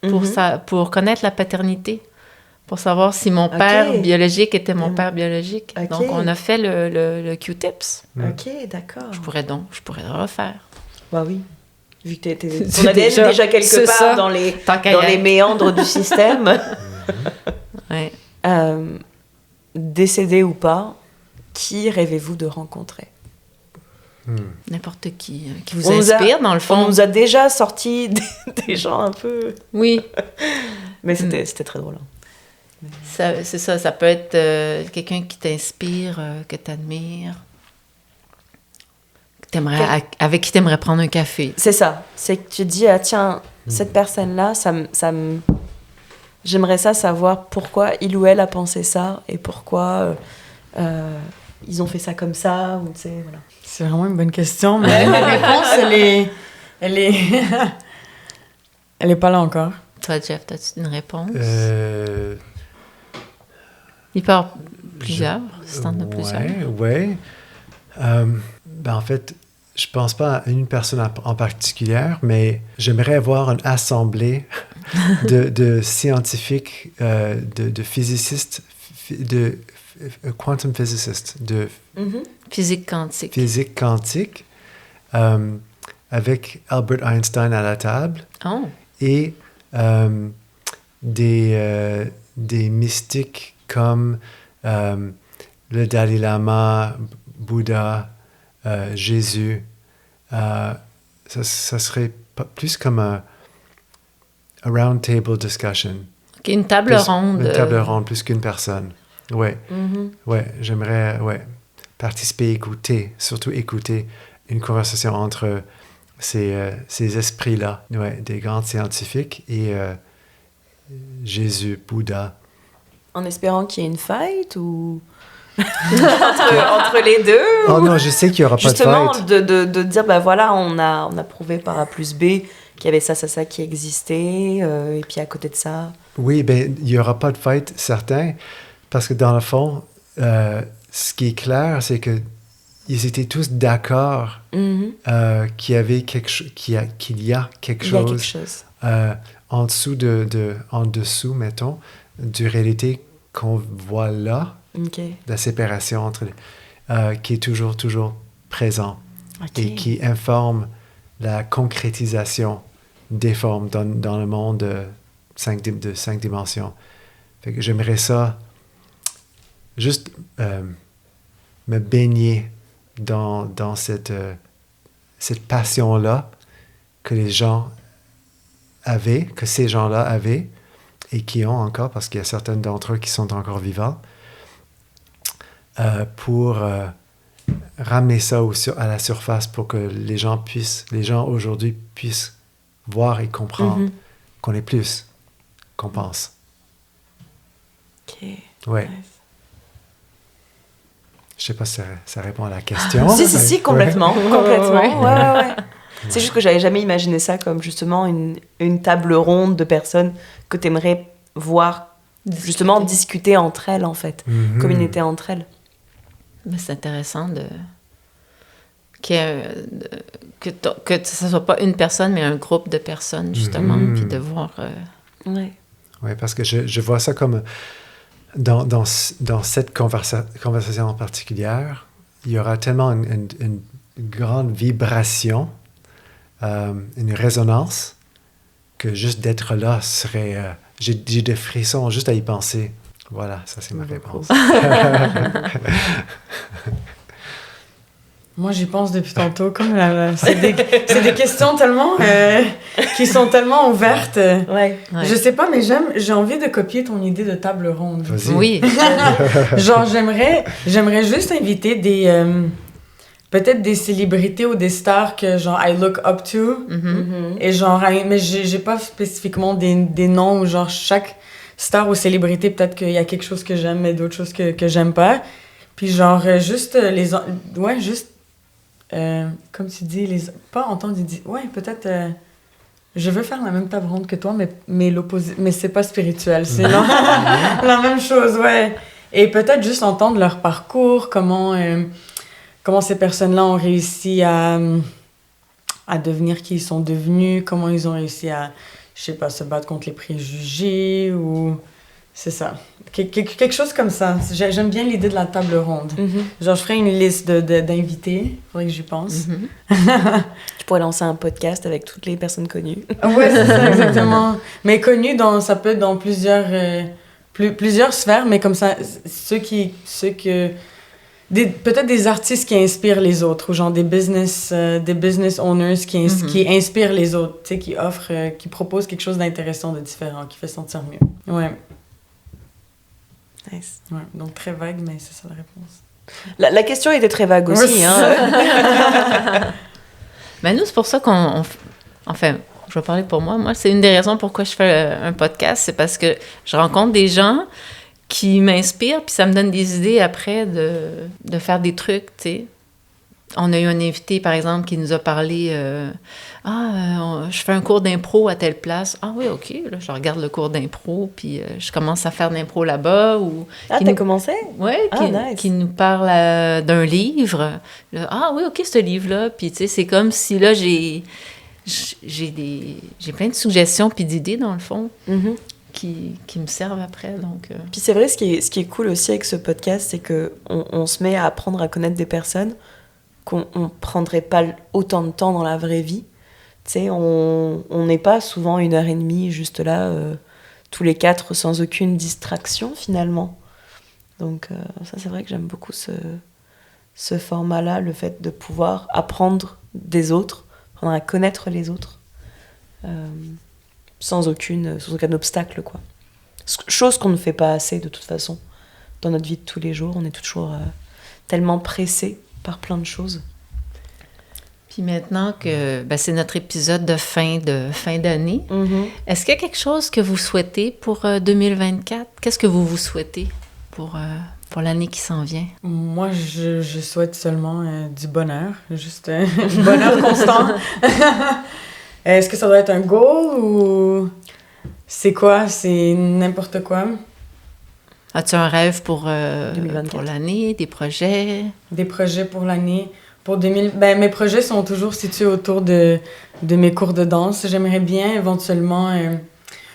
pour connaître la paternité, pour savoir si mon père biologique était mon père biologique. Ok. Donc, on a fait le Q-tips. OK, d'accord. Je pourrais le refaire. Bah oui. Vu que ton C'est ADN est déjà c'est quelque part ça. dans les Tant qu'à y être. méandres du système. Ouais. Décédé ou pas, qui rêvez-vous de rencontrer? N'importe qui vous inspire, dans le fond. On nous a déjà sorti des gens un peu... Oui. Mais c'était très drôle. C'est ça, ça peut être quelqu'un qui t'inspire, que t'admires, avec qui t'aimerais prendre un café. C'est ça. C'est que tu te dis, ah tiens, cette personne-là, j'aimerais savoir pourquoi il ou elle a pensé ça et pourquoi ils ont fait ça comme ça. Ou, tu sais, voilà. C'est vraiment une bonne question, mais la réponse, elle est pas là encore. Toi, Jeff, as-tu une réponse? Il peut y avoir plusieurs, si t'en as plusieurs. Oui. En fait, je pense pas à une personne en particulier, mais j'aimerais avoir une assemblée de scientifiques, de physicists, de quantum physicists, de Physique quantique. physique quantique, avec Albert Einstein à la table Oh. et des mystiques comme le Dalai Lama, Bouddha, Jésus. Ça serait plus comme un round table discussion. Okay, une table ronde. Une table ronde, plus qu'une personne. Oui. J'aimerais participer, surtout écouter une conversation entre ces esprits-là, des grands scientifiques et Jésus, Bouddha. En espérant qu'il y ait une fight ou... entre les deux Oh non, je sais qu'il n'y aura pas de fight. Justement, de dire, ben voilà, on a prouvé par A plus B qu'il y avait ça qui existait, et puis à côté de ça... Oui, il n'y aura pas de fight, certain, parce que dans le fond, ce qui est clair, c'est que ils étaient tous d'accord qu'il y avait qu'il y a quelque chose en dessous, mettons, de réalité qu'on voit là, la séparation entre qui est toujours présent et qui informe la concrétisation déforme dans le monde de 5 dimensions. Fait que j'aimerais ça juste me baigner dans cette passion-là que les gens avaient, que ces gens-là avaient, et qui ont encore, parce qu'il y a certains d'entre eux qui sont encore vivants, pour ramener ça à la surface pour que les gens aujourd'hui puissent voir et comprendre qu'on est plus qu'on pense. OK. Ouais. Nice. Je sais pas si ça répond à la question. Si, complètement. Complètement. Ouais. Ouais. C'est juste que j'avais jamais imaginé ça comme justement une table ronde de personnes que tu aimerais voir justement discuter entre elles, en fait. Mhm. Communauté entre elles. Mais c'est intéressant que ce ne soit pas une personne, mais un groupe de personnes, justement, puis de voir... Ouais. Oui, parce que je vois ça comme... Dans cette conversation en particulier, il y aura tellement une grande vibration, une résonance, que juste d'être là serait... j'ai des frissons juste à y penser. Voilà, ça c'est ma réponse. Moi, j'y pense depuis tantôt. Comme c'est des questions tellement qui sont tellement ouvertes. Ouais. Je sais pas, mais j'ai envie de copier ton idée de table ronde. Vas-y. Oui. Genre, j'aimerais juste inviter peut-être des célébrités ou des stars que genre I look up to. Et genre, mais j'ai pas spécifiquement des noms où genre chaque star ou célébrité, peut-être qu'il y a quelque chose que j'aime, mais d'autres choses que j'aime pas. Puis genre, juste juste, comme tu dis, pas entendre dire, ouais, peut-être, je veux faire la même table ronde que toi, mais c'est pas spirituel, c'est la même chose, ouais. Et peut-être juste entendre leur parcours, comment ces personnes-là ont réussi à devenir qui ils sont devenus, comment ils ont réussi à, je sais pas, se battre contre les préjugés ou... C'est ça. Quelque chose comme ça. J'aime bien l'idée de la table ronde. Genre, je ferais une liste d'invités. Faudrait que j'y pense. Tu pourrais lancer un podcast avec toutes les personnes connues. Ouais, c'est ça, exactement. Mais connues, ça peut être dans plusieurs sphères, mais comme ça, peut-être des artistes qui inspirent les autres, ou genre des business owners qui inspirent les autres, tu sais, qui offrent, qui proposent quelque chose d'intéressant, de différent, qui fait sentir mieux. Ouais. Nice. Ouais, donc très vague, mais c'est ça la réponse. La question était très vague aussi. Mais nous, c'est pour ça enfin, je vais parler pour moi. Moi, c'est une des raisons pourquoi je fais un podcast, c'est parce que je rencontre des gens qui m'inspirent, puis ça me donne des idées après de faire des trucs, tu sais. On a eu un invité, par exemple, qui nous a parlé je fais un cours d'impro à telle place. Ah oui, OK. Là, je regarde le cours d'impro, puis je commence à faire de l'impro là-bas. T'as commencé? Oui, nice. Qui nous parle d'un livre. Là, ah oui, OK, ce livre-là. Puis, tu sais, c'est comme si là, j'ai plein de suggestions puis d'idées, dans le fond, qui me servent après. Donc, Puis c'est vrai, ce qui est cool aussi avec ce podcast, c'est qu'on se met à apprendre à connaître des personnes qu'on ne prendrait pas autant de temps dans la vraie vie. Tu sais, on n'est pas souvent 1h30 juste là, tous les 4, sans aucune distraction, finalement. Donc ça, c'est vrai que j'aime beaucoup ce format-là, le fait de pouvoir apprendre des autres, apprendre à connaître les autres, sans aucun obstacle, quoi. Chose qu'on ne fait pas assez, de toute façon. Dans notre vie de tous les jours, on est toujours tellement pressé par plein de choses. Puis maintenant que c'est notre épisode de fin d'année, est-ce qu'il y a quelque chose que vous souhaitez pour 2024? Qu'est-ce que vous souhaitez pour l'année qui s'en vient? Moi, je souhaite seulement du bonheur, juste du bonheur constant. Est-ce que ça doit être un goal ou c'est quoi? C'est n'importe quoi? As-tu un rêve pour l'année, des projets? Des projets pour l'année. Pour 2000, mes projets sont toujours situés autour de mes cours de danse. J'aimerais bien éventuellement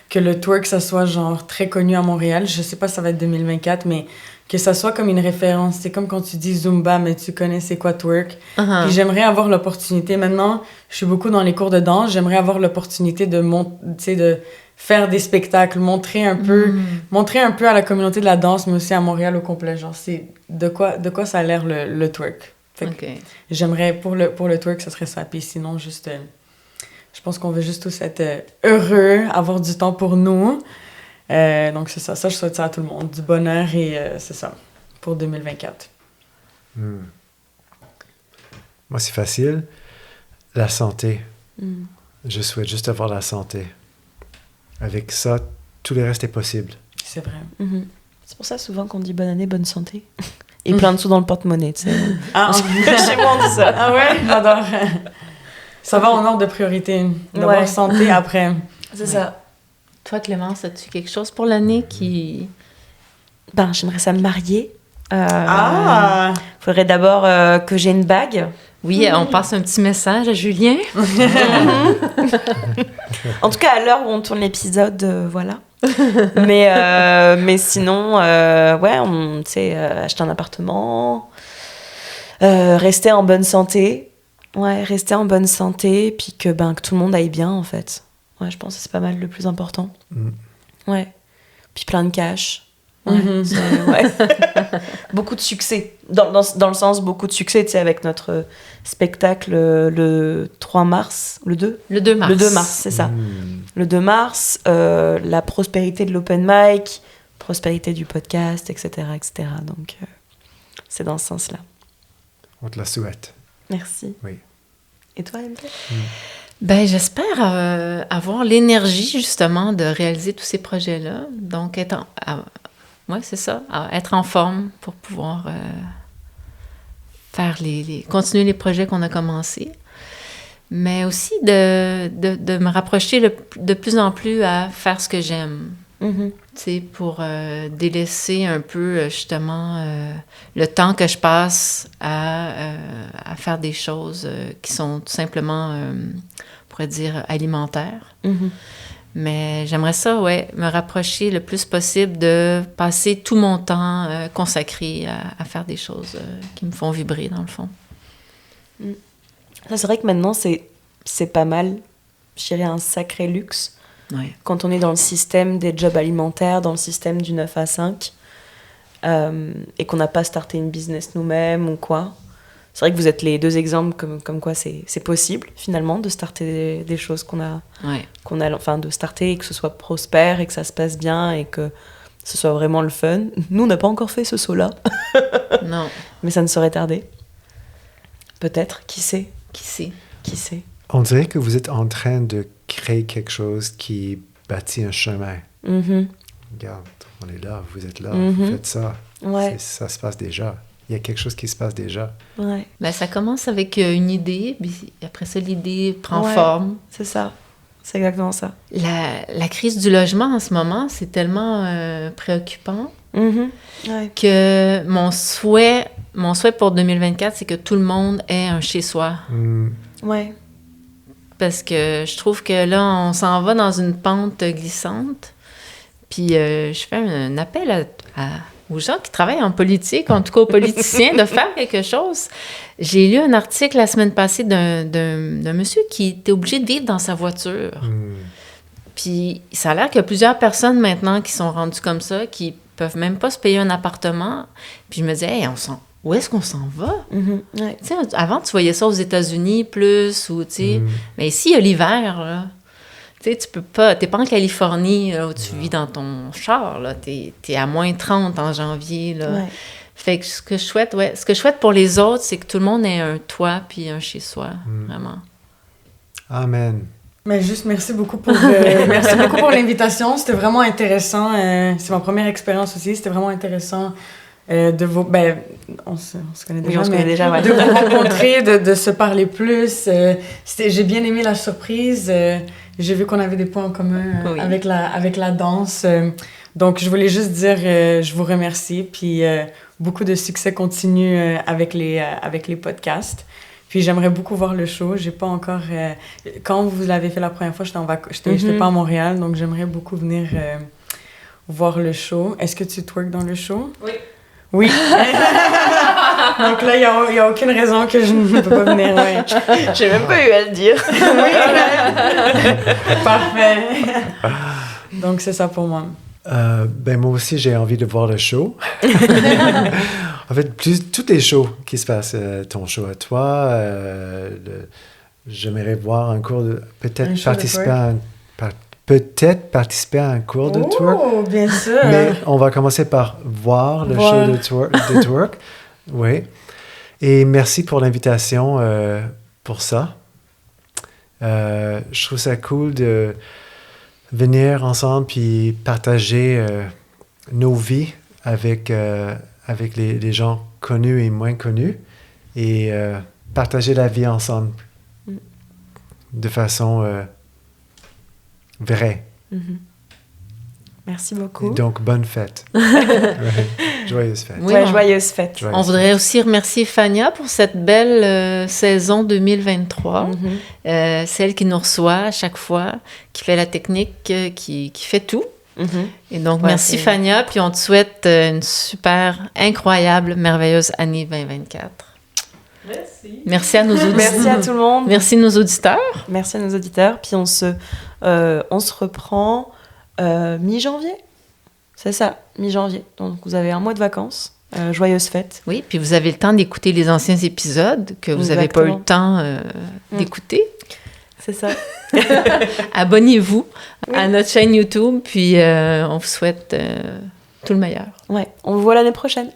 que le twerk, ça soit genre très connu à Montréal. Je sais pas si ça va être 2024, mais que ça soit comme une référence. C'est comme quand tu dis Zumba, mais tu connais c'est quoi twerk. Uh-huh. Puis j'aimerais avoir l'opportunité, maintenant, je suis beaucoup dans les cours de danse, j'aimerais avoir l'opportunité de faire des spectacles, montrer un peu à la communauté de la danse, mais aussi à Montréal au complet. Genre, c'est de quoi ça a l'air le twerk. Fait que j'aimerais, pour le twerk, ça serait ça. Puis sinon, juste, je pense qu'on veut juste tous être heureux, avoir du temps pour nous. Donc c'est ça, je souhaite ça à tout le monde. Du bonheur et c'est ça, pour 2024. Moi, c'est facile. La santé. Je souhaite juste avoir la santé. Avec ça, tout le reste est possible. C'est vrai. C'est pour ça souvent qu'on dit bonne année, bonne santé. Et plein de sous dans le porte-monnaie, tu sais. Chez moi, on dit ça. Ah ouais? J'adore. Ça va en ordre de priorité. D'avoir santé après. C'est ça. Toi, Clémence, as-tu quelque chose pour l'année qui... J'aimerais ça me marier. Faudrait d'abord que j'ai une bague. Oui, on passe un petit message à Julien. En tout cas, à l'heure où on tourne l'épisode, voilà. Mais sinon, on acheter un appartement, rester en bonne santé. Ouais, rester en bonne santé, puis que tout le monde aille bien, en fait. Ouais, je pense que c'est pas mal le plus important. Ouais. Puis plein de cash. Ouais. Beaucoup de succès. Dans le sens, beaucoup de succès, tu sais, avec notre spectacle le 3 mars, le 2 Le 2 mars. Le 2 mars, c'est ça. Le 2 mars, la prospérité de l'open mic, prospérité du podcast, etc., etc. Donc, c'est dans ce sens-là. On te la souhaite. Merci. Oui. Et toi, MP? J'espère avoir l'énergie, justement, de réaliser tous ces projets-là. Donc, c'est ça, être en forme pour pouvoir continuer les projets qu'on a commencés. Mais aussi de me rapprocher de plus en plus à faire ce que j'aime. Tu sais, pour délaisser un peu, justement, le temps que je passe à faire des choses qui sont tout simplement, on pourrait dire, alimentaires. Mais j'aimerais ça, me rapprocher le plus possible de passer tout mon temps consacré à faire des choses qui me font vibrer, dans le fond. Ça, c'est vrai que maintenant, c'est pas mal, je dirais un sacré luxe. Ouais. Quand on est dans le système des jobs alimentaires, dans le système du 9 à 5, et qu'on n'a pas starté une business nous-mêmes ou quoi. C'est vrai que vous êtes les deux exemples comme quoi c'est possible, finalement, de starter des choses de starter et que ce soit prospère et que ça se passe bien et que ce soit vraiment le fun. Nous, on n'a pas encore fait ce saut-là. Non. Mais ça ne saurait tarder. Peut-être, qui sait? Qui sait? Qui sait? On dirait que vous êtes en train de créer quelque chose qui bâtit un chemin. Regarde, on est là, vous êtes là, vous faites ça. Ouais. Ça se passe déjà. Il y a quelque chose qui se passe déjà. Ouais. Ça commence avec une idée, puis après ça, l'idée prend forme. C'est ça. C'est exactement ça. La crise du logement en ce moment, c'est tellement préoccupant que mon souhait pour 2024, c'est que tout le monde ait un chez-soi. Ouais. Parce que je trouve que là, on s'en va dans une pente glissante. Puis je fais un appel aux gens qui travaillent en politique, en tout cas aux politiciens, de faire quelque chose. J'ai lu un article la semaine passée d'un monsieur qui était obligé de vivre dans sa voiture. Puis ça a l'air qu'il y a plusieurs personnes maintenant qui sont rendues comme ça, qui peuvent même pas se payer un appartement. Puis je me disais, où est-ce qu'on s'en va? Ouais. Tu sais, avant, tu voyais ça aux États-Unis plus, ou tu sais, mais ici, il y a l'hiver, là. Tu sais, t'es pas en Californie, là, où tu vis dans ton char, là. T'es à moins 30 en janvier, là. Ouais. Fait que ce que je souhaite pour les autres, c'est que tout le monde ait un toit puis un chez-soi, vraiment. Amen. Mais juste merci beaucoup pour l'invitation. C'était vraiment intéressant. C'est ma première expérience aussi. C'était vraiment intéressant de vous... on se connaît déjà, Oui, on se connaît déjà, ouais. De vous rencontrer, de se parler plus. J'ai bien aimé la surprise. J'ai vu qu'on avait des points en commun avec la danse. Donc, je voulais juste dire, je vous remercie. Puis, beaucoup de succès continu avec les podcasts. Puis, j'aimerais beaucoup voir le show. J'ai pas encore... quand vous l'avez fait la première fois, j'étais pas à Montréal. Donc, j'aimerais beaucoup venir voir le show. Est-ce que tu twerk dans le show? Oui. Oui. Donc là, il n'y a aucune raison que je ne peux pas venir. Ouais. J'ai même pas eu à le dire. Oui. Parfait. Donc, c'est ça pour moi. Ben moi aussi, j'ai envie de voir le show. En fait, tous les shows qui se passent, ton show à toi, j'aimerais voir un cours de... Peut-être participer à un cours de twerk. Oh, bien sûr. Mais on va commencer par voir le show de twerk. Oui. Et merci pour l'invitation pour ça. Je trouve ça cool de venir ensemble puis partager nos vies avec les gens connus et moins connus et partager la vie ensemble de façon vraie. Mm-hmm. Merci beaucoup. Et donc, bonne fête. Ouais. Joyeuse fête. Oui, joyeuse fête. On voudrait aussi remercier Fania pour cette belle saison 2023. Mm-hmm. Celle qui nous reçoit à chaque fois, qui fait la technique, qui fait tout. Mm-hmm. Et donc, merci Fania, puis on te souhaite une super, incroyable, merveilleuse année 2024. Merci. Merci à nos auditeurs. Merci à tout le monde. Merci à nos auditeurs. Merci à nos auditeurs. Puis on se reprend mi-janvier. C'est ça, mi-janvier. Donc vous avez un mois de vacances. Joyeuse fête. Oui, puis vous avez le temps d'écouter les anciens épisodes que vous n'avez pas eu le temps d'écouter. C'est ça. Abonnez-vous à notre chaîne YouTube, puis on vous souhaite tout le meilleur. Ouais, on vous voit l'année prochaine.